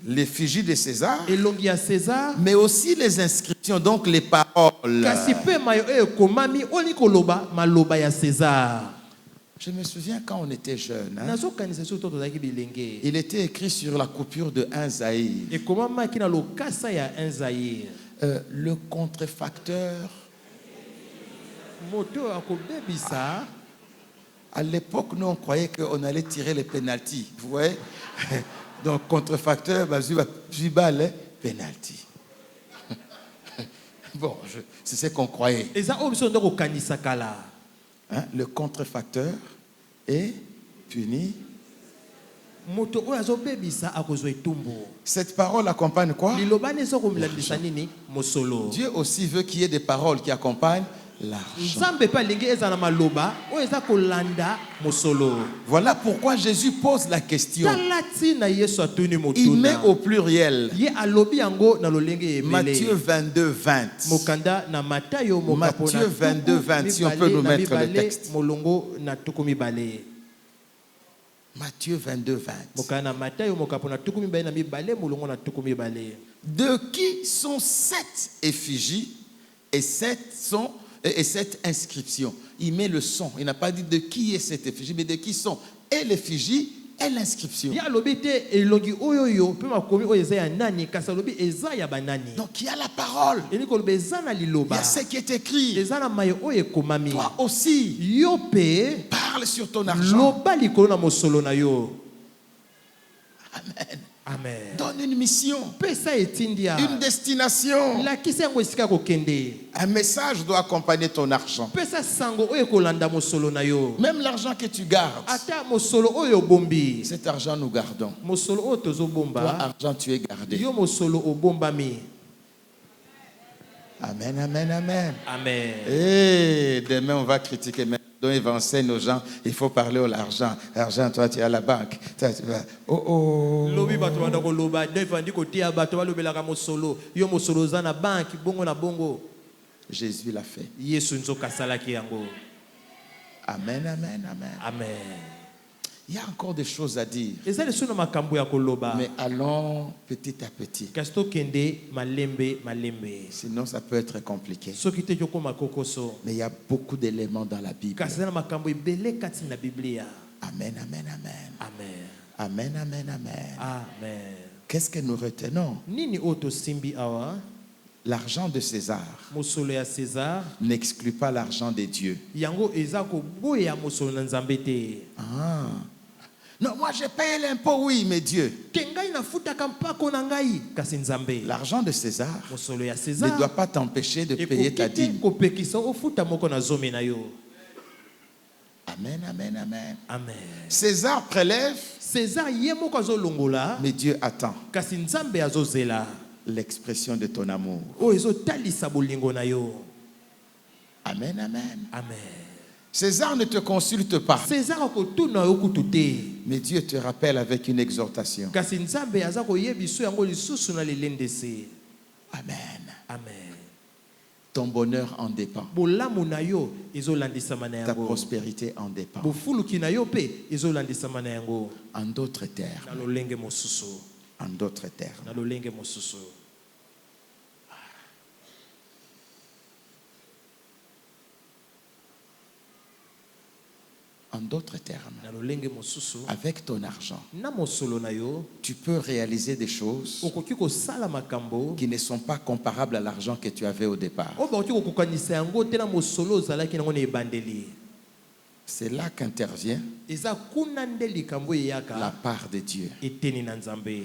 L'effigie de César, elongi ya César mais aussi les inscriptions, donc les paroles. kasi pe mai oyo ekomami oli koloba maloba ya César. Je me souviens quand on était jeune, hein, nazokanisa soki to tozalaki bilenge il était écrit sur la coupure de 1 Zaïre, ekomamaki na lokasa ya 1 Zaïre le contrefacteur. moto akobebisa. À l'époque, nous, on croyait qu'on allait tirer les pénaltys. Vous voyez? Donc, contrefacteur, balle, pénalty. Bon, c'est ce qu'on croyait. eza oyo biso ndo kokanisa kala Hein, le contrefacteur est puni. moto oyo azobebisa akozwa etumbu. Cette parole accompagne quoi? liloba nini ezokomilandisa nini mosolo. Dieu aussi veut qu'il y ait des paroles qui accompagnent l'argent. nzambe mpe alingi eza na maloba oyo eza kolanda mosolo. Voilà pourquoi Jésus pose la question. tala ntina yesu atuni Il met motuna au pluriel. ye alobi yango na lolenge ebele. Matthieu 22, 20. mokanda na Matayo mokapo Matthieu 22, 20, si on peut nous mettre le texte. molongo na tuku mibale. Matthieu 22, 20. mokanda na Matayo mokapo na tuku mibale na mibale molongo na tuku mibale. De qui sont 7 effigies et 7 inscriptions? Il met le son. Il n'a pas dit de qui est cette effigie, mais de qui sont et l'effigie et l'inscription. ye alobi te elongi oyo yo mpe makomi oyo eza ya nani kasi alobi eza ya banani. Donc il y a la parole. eli koloba eza na Il y liloba a ce qui est écrit. eza na maye oyo ekomami. Toi aussi, yo mpe parle sur ton argent. loba likolo na mosolo na yo. Amen. amen. Donne une mission, pesa etindia une destination. lakisa yango esika kokende. Un message doit accompagner ton argent. pesa sango oyo ekolanda mosolo na yo. Même l'argent que tu gardes, ata mosolo oyo obombi cet argent nous gardons. mosolo oyo Toi, tozobomba argent, tu es gardé. yo mosolo obombami. Amen, amen, amen. amen. Et demain, on va critiquer. Donc, il va enseigner aux gens, il faut parler à l'argent. L'argent, toi, tu es à la banque. Toi, tu vas... Oh, oh. lobi bato banda koloba devandi kotia bato balobelaka mosolo yo mosolo oza na banki bongo na bongo. Jésus l'a fait. yesu nzoka asalaki yango. Amen, amen, amen. amen. Il y a encore des choses à dire. eza lisusu na makambo ya koloba Mais allons petit à petit. kasi tokende malembe malembe Sinon, ça peut être compliqué. soki te tokóma kokoso. Mais il y a beaucoup d'éléments dans la Bible. kasi eza na makambo ebele kati na biblia. Amen, amen, amen. amen. Amen, amen, amen. amen. Qu'est-ce que nous retenons? nini oyo tosimbi awa. L'argent de César mosolo ya César n'exclut pas l'argent de Dieu. yango eza koboya mosolo na nzambe te. Ah. Non, moi j'ai payé l'impôt, oui, mais Dieu. te ngai nafutaka mpako na ngai kasi nzambe. L'argent de César mosolo ya ne César doit pas t'empêcher de payer ta ekoki te dîme. kopekisa ofuta moko na zomi na yo. Amen, amen, amen. amen. César prélève, César ye moko azolongola mais Dieu attend kasi nzambe azozela l'expression de ton amour. oyo ezotalisa bolingo na yo. Amen, amen. amen. César ne te consulte pas, César akotuna yo kutu te mais Dieu te rappelle avec une exhortation. kasi nzambe aza koyebiso yango lisusu na lelendese. Amen. amen. Ton bonheur en dépend. bolamu na yo ezolandisama na Ta yango. prospérité en dépend. bofuluki na yo mpe ezolandisama na yango. En d'autres termes. na lolenge mosusu. En d'autres termes. na lolenge mosusu. En d'autres termes. na lolenge mosusu. Avec ton argent, na mosolo na yo tu peux réaliser des choses okoki kosala makambo qui ne sont pas comparables à l'argent que tu avais au départ. oyo bakoki kokokanisa yango te na mosolo ozalaki nango na ebandeli. C'est là qu'intervient eza kuna nde likambo la eyaka part de Dieu. eteni na nzambe.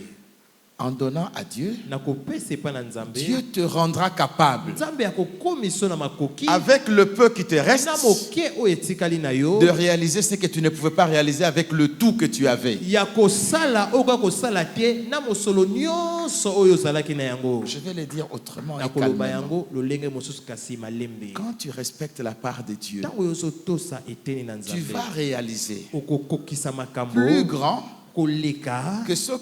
En donnant à Dieu, na kopesa epai na Nzambe, Dieu te rendra capable, Nzambe akokomisa na makoki avec le peu qui te reste, na moke oyo etikali na yo de réaliser ce que tu ne pouvais pas réaliser avec le tout que tu avais. ya kosala oyo kosala te na mosolo nyonso oyo ozalaki na yango. Je vais le dire autrement et Nakoloba calmement. yango lolenge mosusu kasi malembe. Quand tu respectes la part de Dieu, Ntango oyo ozotosa eteni na tu Nzambe vas réaliser okokokisa makambo plus grand koleka que ce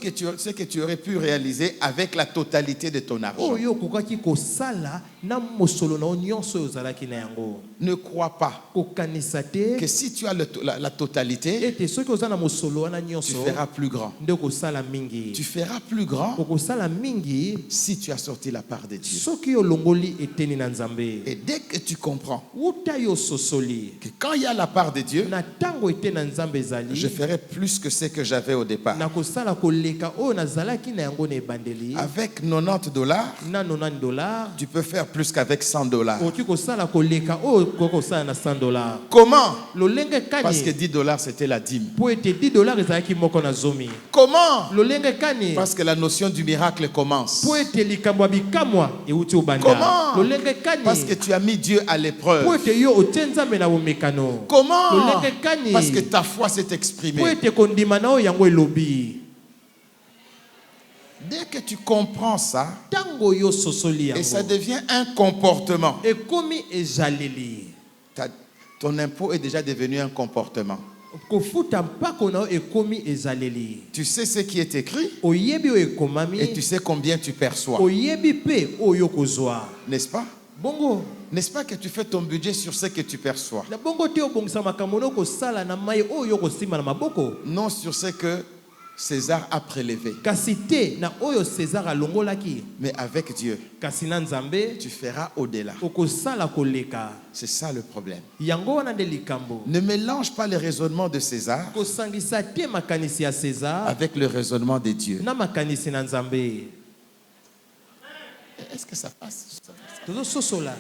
que tu aurais pu réaliser avec la totalité de ton argent. oyo okokaki kosala na mosolo na yo nyonso oyo ozalaki na yango. Ne crois pas Kokanisa te que si tu as la totalité, ete soki oza na mosolo wana tu nyonso feras plus grand. nde okosala Tu mingi. feras plus grand Okosala mingi si tu as sorti la part de Dieu. soki olongoli eteni na Nzambe. Et dès que tu comprends Wuta yo sosoli que quand il y a la part de Dieu, na ntango eteni na Nzambe je ezali ferai plus que ce que j'avais au départ. na kosala koleka oyo nazalaki na yango na ebandeli Avec $90, na $90 tu peux faire plus qu'avec $100. okoki kosala koleka oyo kokosala na $100. Comment? Lolenge Parce que kani $10 c'était la dîme. po ete $10 ezalaki moko na zomi. Comment? Lolenge kani Parce que la notion du miracle commence. po ete likambo ya bikamwa euti obanda. Comment? Lolenge kani Parce que tu as mis Dieu à po l'épreuve. ete yo otie Nzambe na bomekano. Comment? Lolenge kani Parce que ta foi s'est po exprimée. ete kondima na oyo yango elobi. Dès que tu comprends ça, Tango yo sosoli et ça yango devient un comportement. ekomi ezaleli. Ton impôt est déjà devenu un comportement. Kofuta mpako na yo ekomi ezaleli. Tu sais ce qui est écrit Oyebi oyo et ekomami tu sais combien tu perçois. oyebi pe oyo kozwa. N'est-ce pas? Bongo N'est-ce pas que tu fais ton budget sur ce que tu perçois? na bongo te obongisa makambo na okosala na mai oyo kosimba na maboko. Non sur ce que César a prélevé. Kasi te na oyo César alongolaki. Mais avec Dieu, Kasi na Nzambe tu feras au-delà. okosala koleka. C'est ça le problème. Yango wana nde likambo. Ne mélange pas les raisonnements de César Kosangisa te makanisi ya César avec le raisonnement de Dieu. na makanisi na Nzambe. Est-ce que ça passe? Tozo sosola.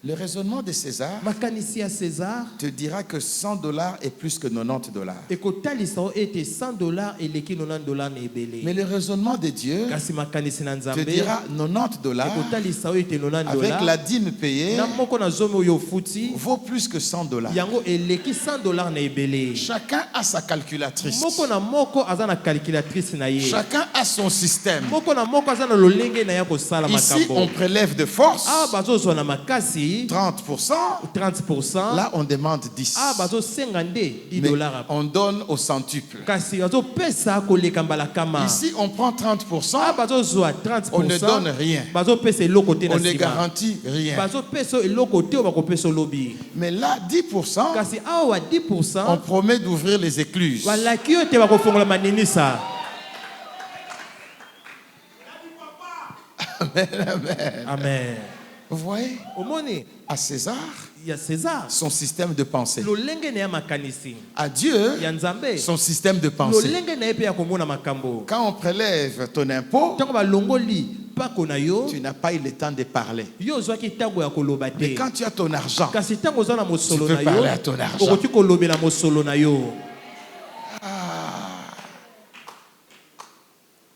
Le raisonnement de César Makanisi ya César te dira que $100 est plus que $90. ekotalisa o ete $100 eleki $90 na ebele. Mais le raisonnement de Dieu Kasi makanisi na te Nzambe dira $90 ekotalisa o ete avec la $90 dîme payée na moko na zomi oyo ofuti vaut plus que $100. yango eleki $100 na ebele. Chacun a sa calculatrice. Moko na moko aza na calculatrice na ye. Chacun a son système. Moko na moko aza na lolenge na ya kosala Ici, on makambo. prélève de force Awa bazozwa na makasi 30%. 30%. Là, on demande 10. Awa bazosenga nde Mais $10. on donne au centuple. Kasi bazopesa koleka mbala kama. Ici, on prend 30%. Awa bazozwa 30%. On ne donne rien. Bazopesa eloko te na On ne sima. garantit rien. Bazopesa eloko te oyo bakopesa olobi. Mais là, 10%, Kasi awa on 10% promet d'ouvrir les écluses. balaki yo te bakofongola maninisa. Amen, amen. Amen. Vous voyez, Omoni à César, ya César son système de pensée. lolenge na ya makanisi. À Dieu, Ya Nzambe son système de pensée. lolenge na ye pe ya komona makambo. Quand on prélève ton impôt, Ntango balongoli mpako na yo tu n'as pas eu le temps de parler. yo ozwaki ntango ya koloba Mais te. quand tu as ton argent, Kasi ntango oza na mosolo Tu peux na parler yo à ton argent. okoki kolobela mosolo na yo.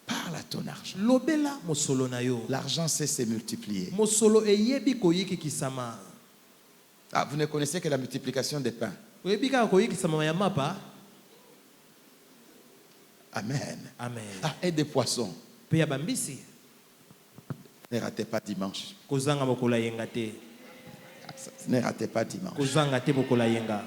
parle à ton argent. Lobela mosolo na yo. L'argent sait se multiplier. Mosolo eyebi koyikikisama. Ah, vous ne connaissez que la multiplication des pains. Oyebi kaka koyikisama ya mapa. Amen. Amen. Ah, et des poissons. Pe ya bambisi Ne ratez pas dimanche. kozanga mokola yenga te. Ne ratez pas dimanche. Kozanga te mokola yenga.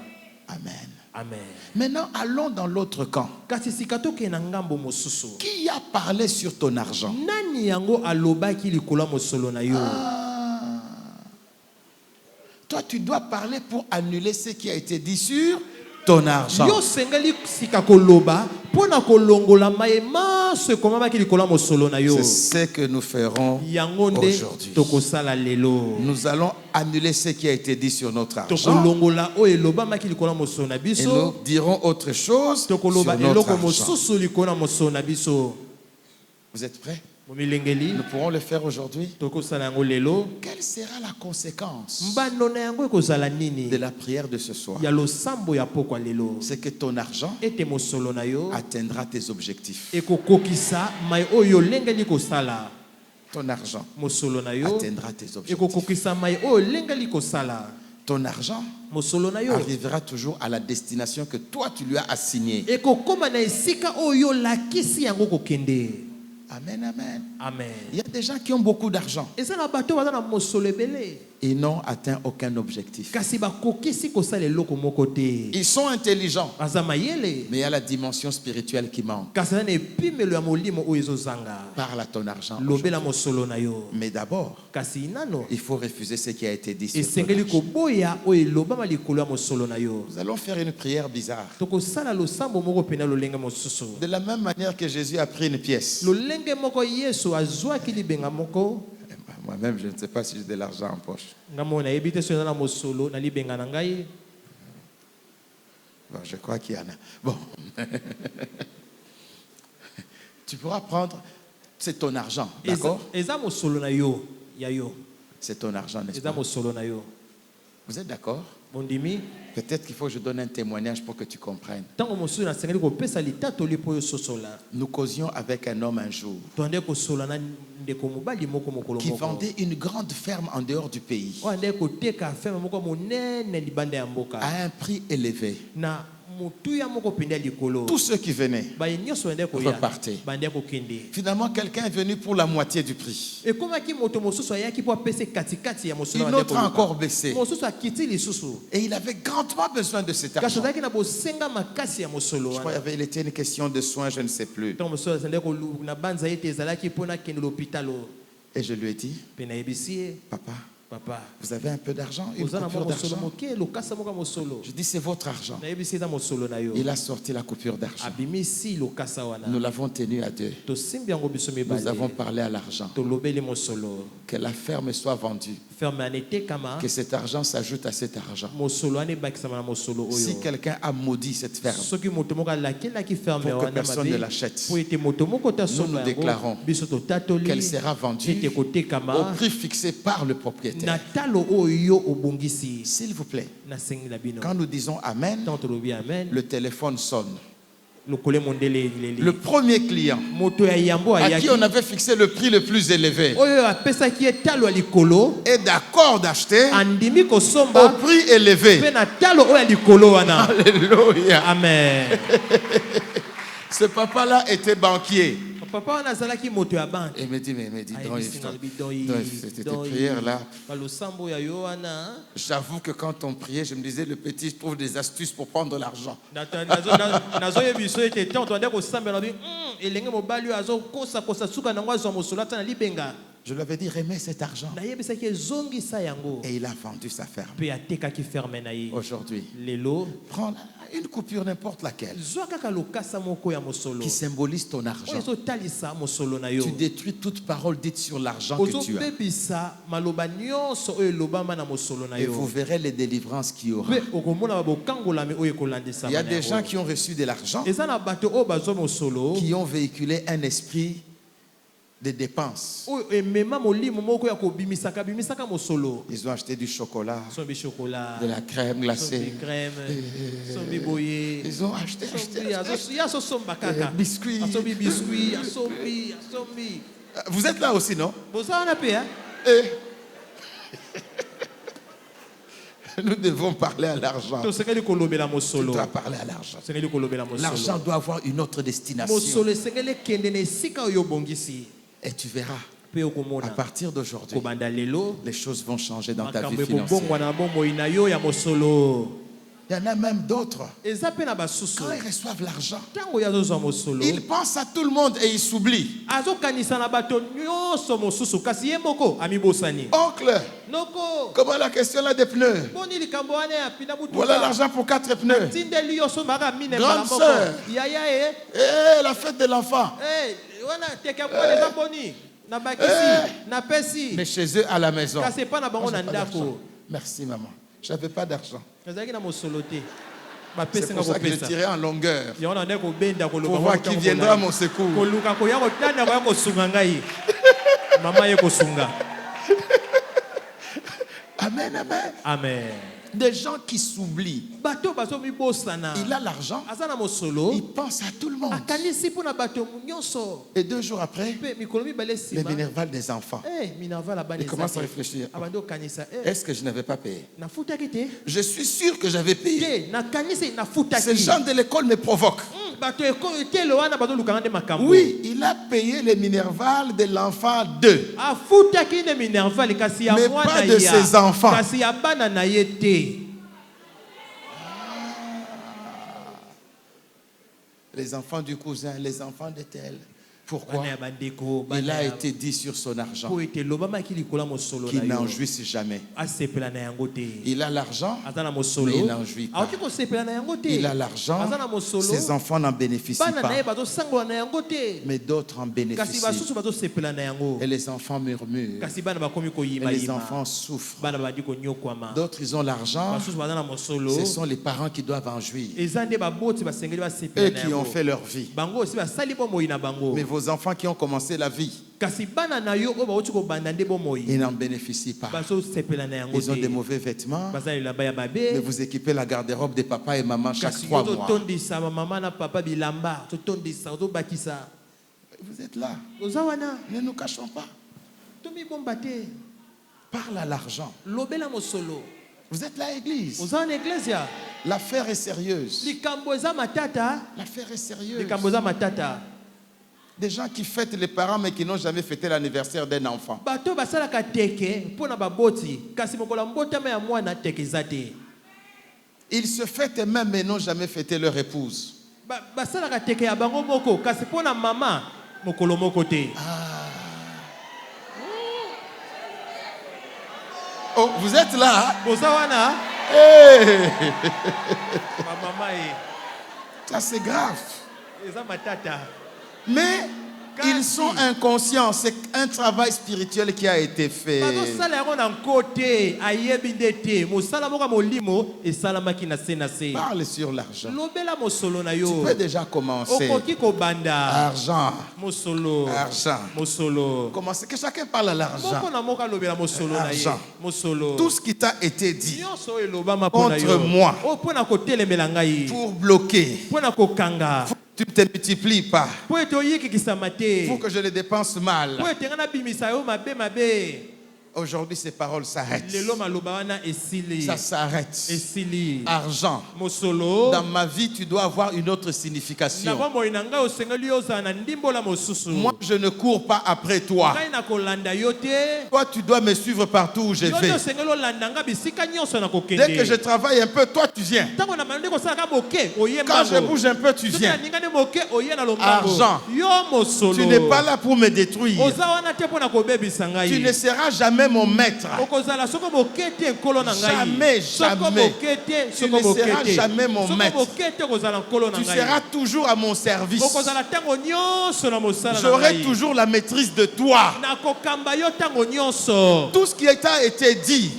Amen. Amen. Maintenant, allons dans l'autre camp. Kasi sika toke na ngambo mosusu. Qui a parlé sur ton argent? Nani yango alobaki likolo mosolo na yo? Toi, tu dois parler pour annuler ce qui a été dit sur ton argent. Yo sengeli sika koloba pona kolongola mayema se komamaki likolo mosolo na yo. C'est ce que nous ferons Yango nde aujourd'hui. tokosala lelo. Nous allons annuler ce qui a été dit sur notre argent. Tokolongola o eloba maki likolo mosolo na Et nous biso. dirons autre chose sur Tokoloba notre eloko argent. mosusu likolo mosolo na biso. Vous êtes prêts? Momilengeli Nous pourrons le faire aujourd'hui. tokosala yango lelo. Quelle sera la conséquence Mbano na yango ekozala nini? de la prière de ce soir? Ya losambo ya pokwa lelo. C'est que ton argent Ete mosolo na yo atteindra tes objectifs. ekokokisa mai oyo lengeli kosala. Ton argent Mosolo na yo atteindra tes objectifs. ekokokisa mai oyo lengeli kosala. Ton argent Mosolo na yo arrivera toujours à la destination que toi tu lui as assignée. ekokoma na esika oyo lakisi yango kokende. Amen, amen. Amen. Il y a des gens qui ont beaucoup d'argent. Eza na bato baza na mosolo ebele. Ils n'ont atteint aucun objectif. Kasi bakokisi kosala eloko moko te. Ils sont intelligents, Aza mayele. mais il y a la dimension spirituelle qui manque. Kasi na epimelo ya molimo oyo ezozanga. Parle à ton argent. Lobela mosolo na yo. Mais d'abord, Kasi nano il faut refuser ce qui a été dit sur ton esengeli argent. koboya oyo elobama likolo ya mosolo na yo. Nous allons faire une prière bizarre. Tokosala losambo moko pena lolenge mosusu. De la même manière que Jésus a pris une pièce. Lolenge moko Yesu azwaki libenga moko. Moi-même, je ne sais pas si j'ai de l'argent en poche. Ngamo na yebite so na mosolo na libenga na ngai. Bon, je crois qu'il y en a. Bon. Tu pourras prendre, c'est ton argent, d'accord? Eza mosolo na yo ya yo. C'est ton argent, n'est-ce Eza pas? mosolo na yo. Vous êtes d'accord? Bondimi Peut-être qu'il faut que je donne un témoignage pour que tu comprennes. tango mosusu na sengeli kopesa litatoli po yo sosola. Nous causions avec un homme un jour Toande kosola na ndeko mobali moko mokolo qui moko. vendait une grande ferme en dehors du pays Oande koteka femme moko monene libanda ya mboka. à un prix élevé. Na mutuya moko pende likolo. Tous ceux qui venaient Ba nyonso ende koya. repartaient. Bande kokende. Finalement, quelqu'un est venu pour la moitié du prix. Et comme qui moto mosusu ayaki po apese katikati ya mosolo Une autre a encore baissé. Mosusu akiti lisusu. Et il avait grandement besoin de cet Kasi argent. ozalaki na bosenga makasi ya mosolo Je crois wana. qu'il était une question de soins, je ne sais plus. Tango mosusu azalaki koluka na banza ete ezalaki mpona kende l'hôpitalo. Et je lui ai dit, Pe nayebisi ye, papa, papa vous avez un peu d'argent, une oza na coupure mwa mosolo d'argent? moke lokasa moko ya mosolo. Je dis, c'est votre argent. Nayebisi eza mosolo na yo. Il a sorti la coupure d'argent. Abimisi lokasa wana. Nous l'avons tenu à deux. Tosimbi yango biso Nous mibale. avons parlé à l'argent. Tolobeli mosolo. Que la ferme soit vendue. Ferme anete kama Que cet argent s'ajoute à cet argent. mosolo ane bakisama na mosolo oyo. Si quelqu'un a maudit cette ferme, Soki moto moko alakelaki ferme pour que wana personne ne mabe. l'achète, Po ete moto moko ta nous somba déclarons biso totatoli qu'elle sera vendue ete au kotekama prix fixé par le na propriétaire. talo oyo obongisi. S'il vous plaît, Nasengi na bino. quand nous disons Amen, Tant tolobi amen. le téléphone sonne. Lokole mondele leli. Le premier client Moto ya yambo à qui ayaki. on avait fixé le prix le plus élevé Oyo apesaki etalo ya likolo. est d'accord d'acheter Andimi au kosomba prix élevé. pe na talo oyo ya likolo wana. Alléluia. Amen. Ce papa-là était banquier. Papa wana azalaki moto ya banque. Et il me dit, mais dis donc, cette Doi. prière-là, Balosambo ya yo wana. j'avoue que quand on priait, je me disais, le petit trouve des astuces pour prendre l'argent. nazoyebiso ete ntango toande kosambela bi elenge mobali oyo azokosakosa suka nango azwa mosolo ata na libenga. Je lui avais dit, remets cet argent. nayebisaki ezongisa yango Et il a vendu sa ferme. mpe atekaki ferme na ye. Aujourd'hui, lelo prends une coupure, n'importe laquelle, zwa kaka lokasa moko ya mosolo qui symbolise ton oyo argent. ezotalisa mosolo na yo. Tu détruis toute parole dite sur l'argent que tu as. ozobebisa maloba nyonso oyo elobama na mosolo na Et vous yo verrez les délivrances qu'il y aura. mpe okomona babokangolami oyo ekolandisa. Il y a des gens qui ont reçu de l'argent, eza na bato oyo bazwa mosolo qui ont véhiculé un esprit de dépenses. oyo emema molimo moko ya kobimisaka mosolo. Ils ont acheté du chocolat, Sombi chocolat, de la crème sombi glacée. crème, sombi boye, Ils ont acheté ya so somba kaka. biscuits. Asombi biscuit, asombi. Vous êtes là aussi, non? Boza wana pe hein? Et nous devons parler à l'argent. To sengeli kolobela Tu mosolo. dois parler à l'argent. Sengeli kolobela mosolo. L'argent doit avoir une autre destination. Mosolo sengeli kende na esika oyo bongisi. Et tu verras, Pe à okomona. partir d'aujourd'hui, Kobanda lelo. les choses vont changer dans ta vie Makambo financière. ekobongwa na bomoi na yo ya mosolo. Il y en a même d'autres. Eza pe na basusu. Quand ils reçoivent l'argent, Tango ya zozwa mosolo. ils pensent à tout le monde et ils s'oublient. Azokanisa na bato nyonso mosusu kasi ye moko amibosani. Oncle, Noko. comment la question là des pneus? Boni likambo wana ya pina butu. Voilà l'argent pour 4 pneus. Tindeli yo so mara mine Grande sœur. Yaya e. Eh, la fête de l'enfant. Wana teka kwa les boni. Na bakisi, na pesi. Mais chez eux à la maison. Kasi pa na bango Moi, na j'ai pas d'argent. ndako. Merci maman. J'avais pas d'argent. Nazaki na mosolo te. C'est pour ça que je tirais en longueur. Pour Pour voir qui viendra à mon secours. Amen, amen. Amen. Des gens qui s'oublient. Il a l'argent. Il pense à tout le monde. Et 2 jours après, les minervales des enfants. Il commence à réfléchir. Est-ce que je n'avais pas payé? Je suis sûr que j'avais payé. Ces gens de l'école me provoquent. Oui, il a payé les minervales de l'enfant 2. Mais pas de ses enfants. Les enfants du cousin, les enfants de tel. Pourquoi? Il a été dit sur son argent qu'il n'en jouisse jamais. Il a l'argent, mais il n'en jouit pas. Il a l'argent, ses enfants n'en bénéficient pas. Mais d'autres en bénéficient. Et les enfants murmurent. Et les enfants souffrent. D'autres, ils ont l'argent. Ce sont les parents qui doivent en jouir. Eux qui ont fait leur vie. Mais vos enfants qui ont commencé la vie, ils n'en bénéficient pas. Ils ont des mauvais vêtements, mais vous équipez la garde-robe des papas et mamans chaque 3 mois. Vous êtes là. Ne nous cachons pas. Parle à l'argent. Vous êtes là, église. L'affaire est sérieuse. L'affaire est sérieuse. Des gens qui fêtent les parents mais qui n'ont jamais fêté l'anniversaire d'un enfant. Ils se fêtent eux-mêmes mais n'ont jamais fêté leur épouse. Oh, vous êtes là? Hey! Ça c'est grave. Mais ils sont inconscients. C'est un travail spirituel qui a été fait. Parle sur l'argent. Tu peux déjà commencer. Argent. Argent. Commencez. Que chacun parle à l'argent. Argent. Tout ce qui t'a été dit contre moi pour bloquer. Tu ne te multiplies pas pour que je les dépense mal. Aujourd'hui, ces paroles s'arrêtent. Ça s'arrête. Argent. Dans ma vie, tu dois avoir une autre signification. Moi, je ne cours pas après toi. Toi, tu dois me suivre partout où je vais. Dès que je travaille un peu, toi, tu viens. Quand je bouge un peu, tu viens. Argent. Tu n'es pas là pour me détruire. Tu ne seras jamais mon maître. Jamais, jamais. Tu ne seras jamais mon maître. Tu seras toujours à mon service. J'aurai toujours la maîtrise de toi. Tout ce qui t'a été dit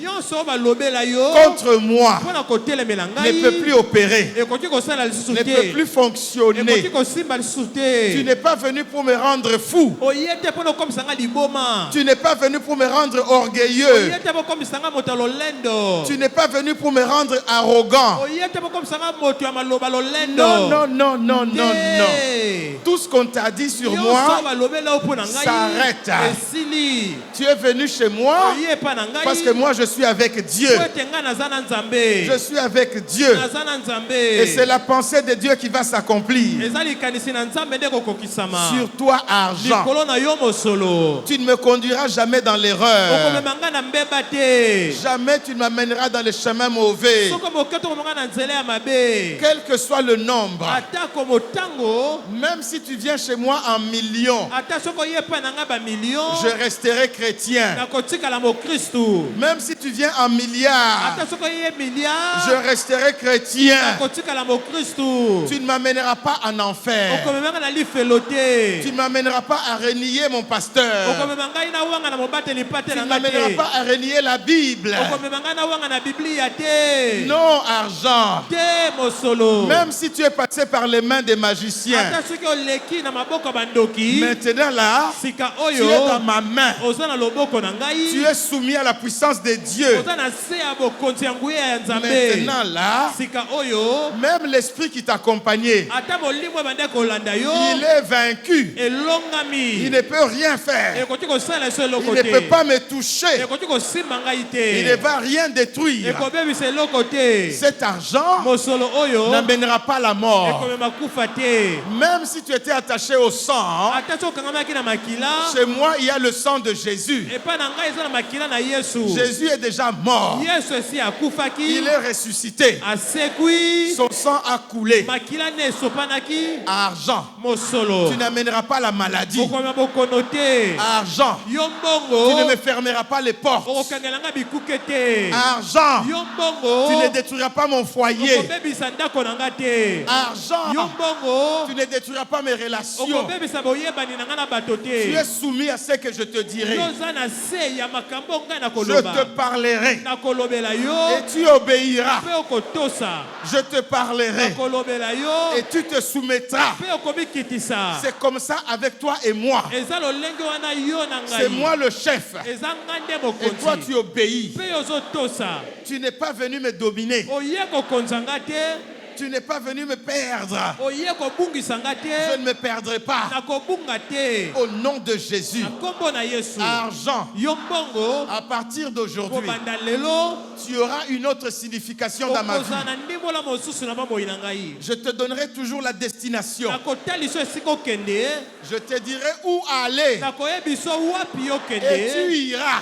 contre moi ne peut plus opérer, ne peut plus fonctionner. Tu n'es pas venu pour me rendre fou. Tu n'es pas venu pour me rendre orgueilleux. Tu n'es pas venu pour me rendre arrogant. Non, non, non, non, non, non. Tout ce qu'on t'a dit sur moi s'arrête. Tu es venu chez moi parce que moi je suis avec Dieu. Je suis avec Dieu. Et c'est la pensée de Dieu qui va s'accomplir. Sur toi, argent. Tu ne me conduiras jamais dans l'erreur. Jamais tu ne m'amèneras dans les chemins mauvais. Quel que soit le nombre. Même si tu viens chez moi en millions, je resterai chrétien. Même si tu viens en milliards, je resterai chrétien. Tu ne m'amèneras pas en enfer. Tu ne m'amèneras pas à renier mon pasteur. Tu ne n'amènera pas à renier la Bible. Non, argent. Même si tu es passé par les mains des magiciens, maintenant là, tu es dans ma main. Tu es soumis à la puissance de Dieu. Maintenant là, même l'esprit qui t'accompagnait, il est vaincu. Il ne peut rien faire. Il ne peut pas me toucher. Il ne va rien détruire. Cet argent n'amènera pas la mort. Même si tu étais attaché au sang, chez moi il y a le sang de Jésus. Jésus est déjà mort. Il est ressuscité. Son sang a coulé. Argent, tu n'amèneras pas la maladie. Argent, tu ne me fermeras pas les portes. Argent, tu ne détruiras pas mon foyer. Argent, tu ne détruiras pas mes relations. Tu es soumis à ce que je te dirai. Je te parlerai et tu obéiras. Je te parlerai et tu te soumettras. C'est comme ça avec toi et moi. C'est moi le chef et toi tu obéis. Tu n'es pas venu me dominer. Tu n'es pas venu me perdre. Je ne me perdrai pas. Au nom de Jésus. Argent, à partir d'aujourd'hui, tu auras une autre signification dans ma vie. Je te donnerai toujours la destination. Je te dirai où aller. Et tu iras.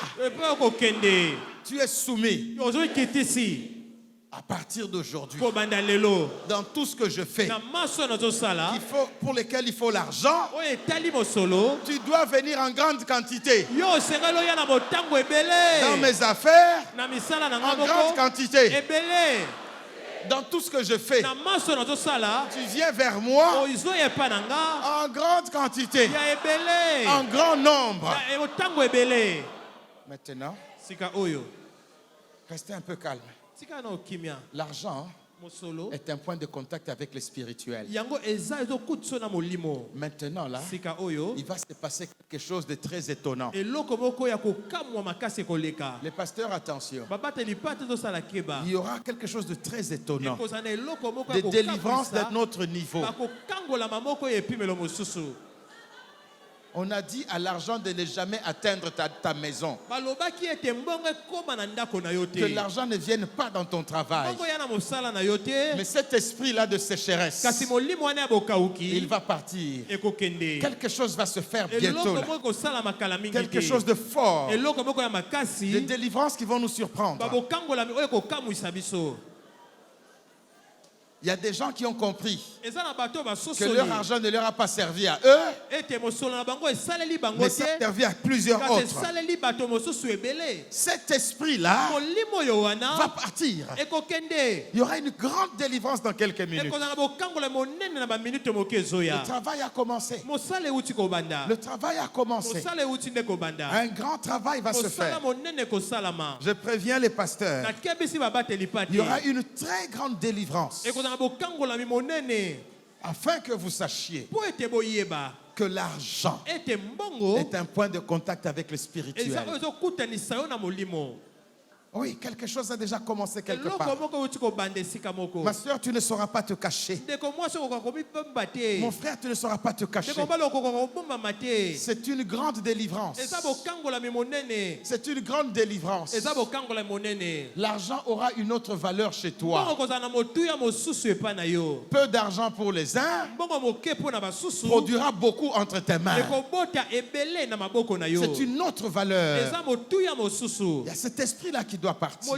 Tu es soumis. À partir d'aujourd'hui, dans tout ce que je fais, pour lesquels il faut l'argent, tu dois venir en grande quantité. Dans mes affaires, en grande quantité. Dans tout ce que je fais, tu viens vers moi en grande quantité, en grand nombre. Maintenant, restez un peu calme. L'argent est un point de contact avec le spirituel. Maintenant là, il va se passer quelque chose de très étonnant. Les pasteurs, attention. Il y aura quelque chose de très étonnant. Des délivrances d'un autre niveau. On a dit à l'argent de ne jamais atteindre ta maison. Que l'argent ne vienne pas dans ton travail. Mais cet esprit-là de sécheresse, il va partir. Quelque chose va se faire bientôt là. Quelque chose de fort. Des délivrances qui vont nous surprendre. Il y a des gens qui ont compris que leur argent ne leur a pas servi à eux, mais ça a servi à plusieurs autres. Cet esprit-là va partir. Il y aura une grande délivrance dans quelques minutes. Le travail a commencé. Le travail a commencé. Un grand travail va se faire. Je préviens les pasteurs. Il y aura une très grande délivrance. Afin que vous sachiez que l'argent est un point de contact avec le spirituel. Oui, quelque chose a déjà commencé quelque part. Ma soeur, tu ne sauras pas te cacher. Mon frère, tu ne sauras pas te cacher. C'est une grande délivrance. C'est une grande délivrance. L'argent aura une autre valeur chez toi. Peu d'argent pour les uns produira beaucoup entre tes mains. C'est une autre valeur. Il y a cet esprit-là qui doit partir.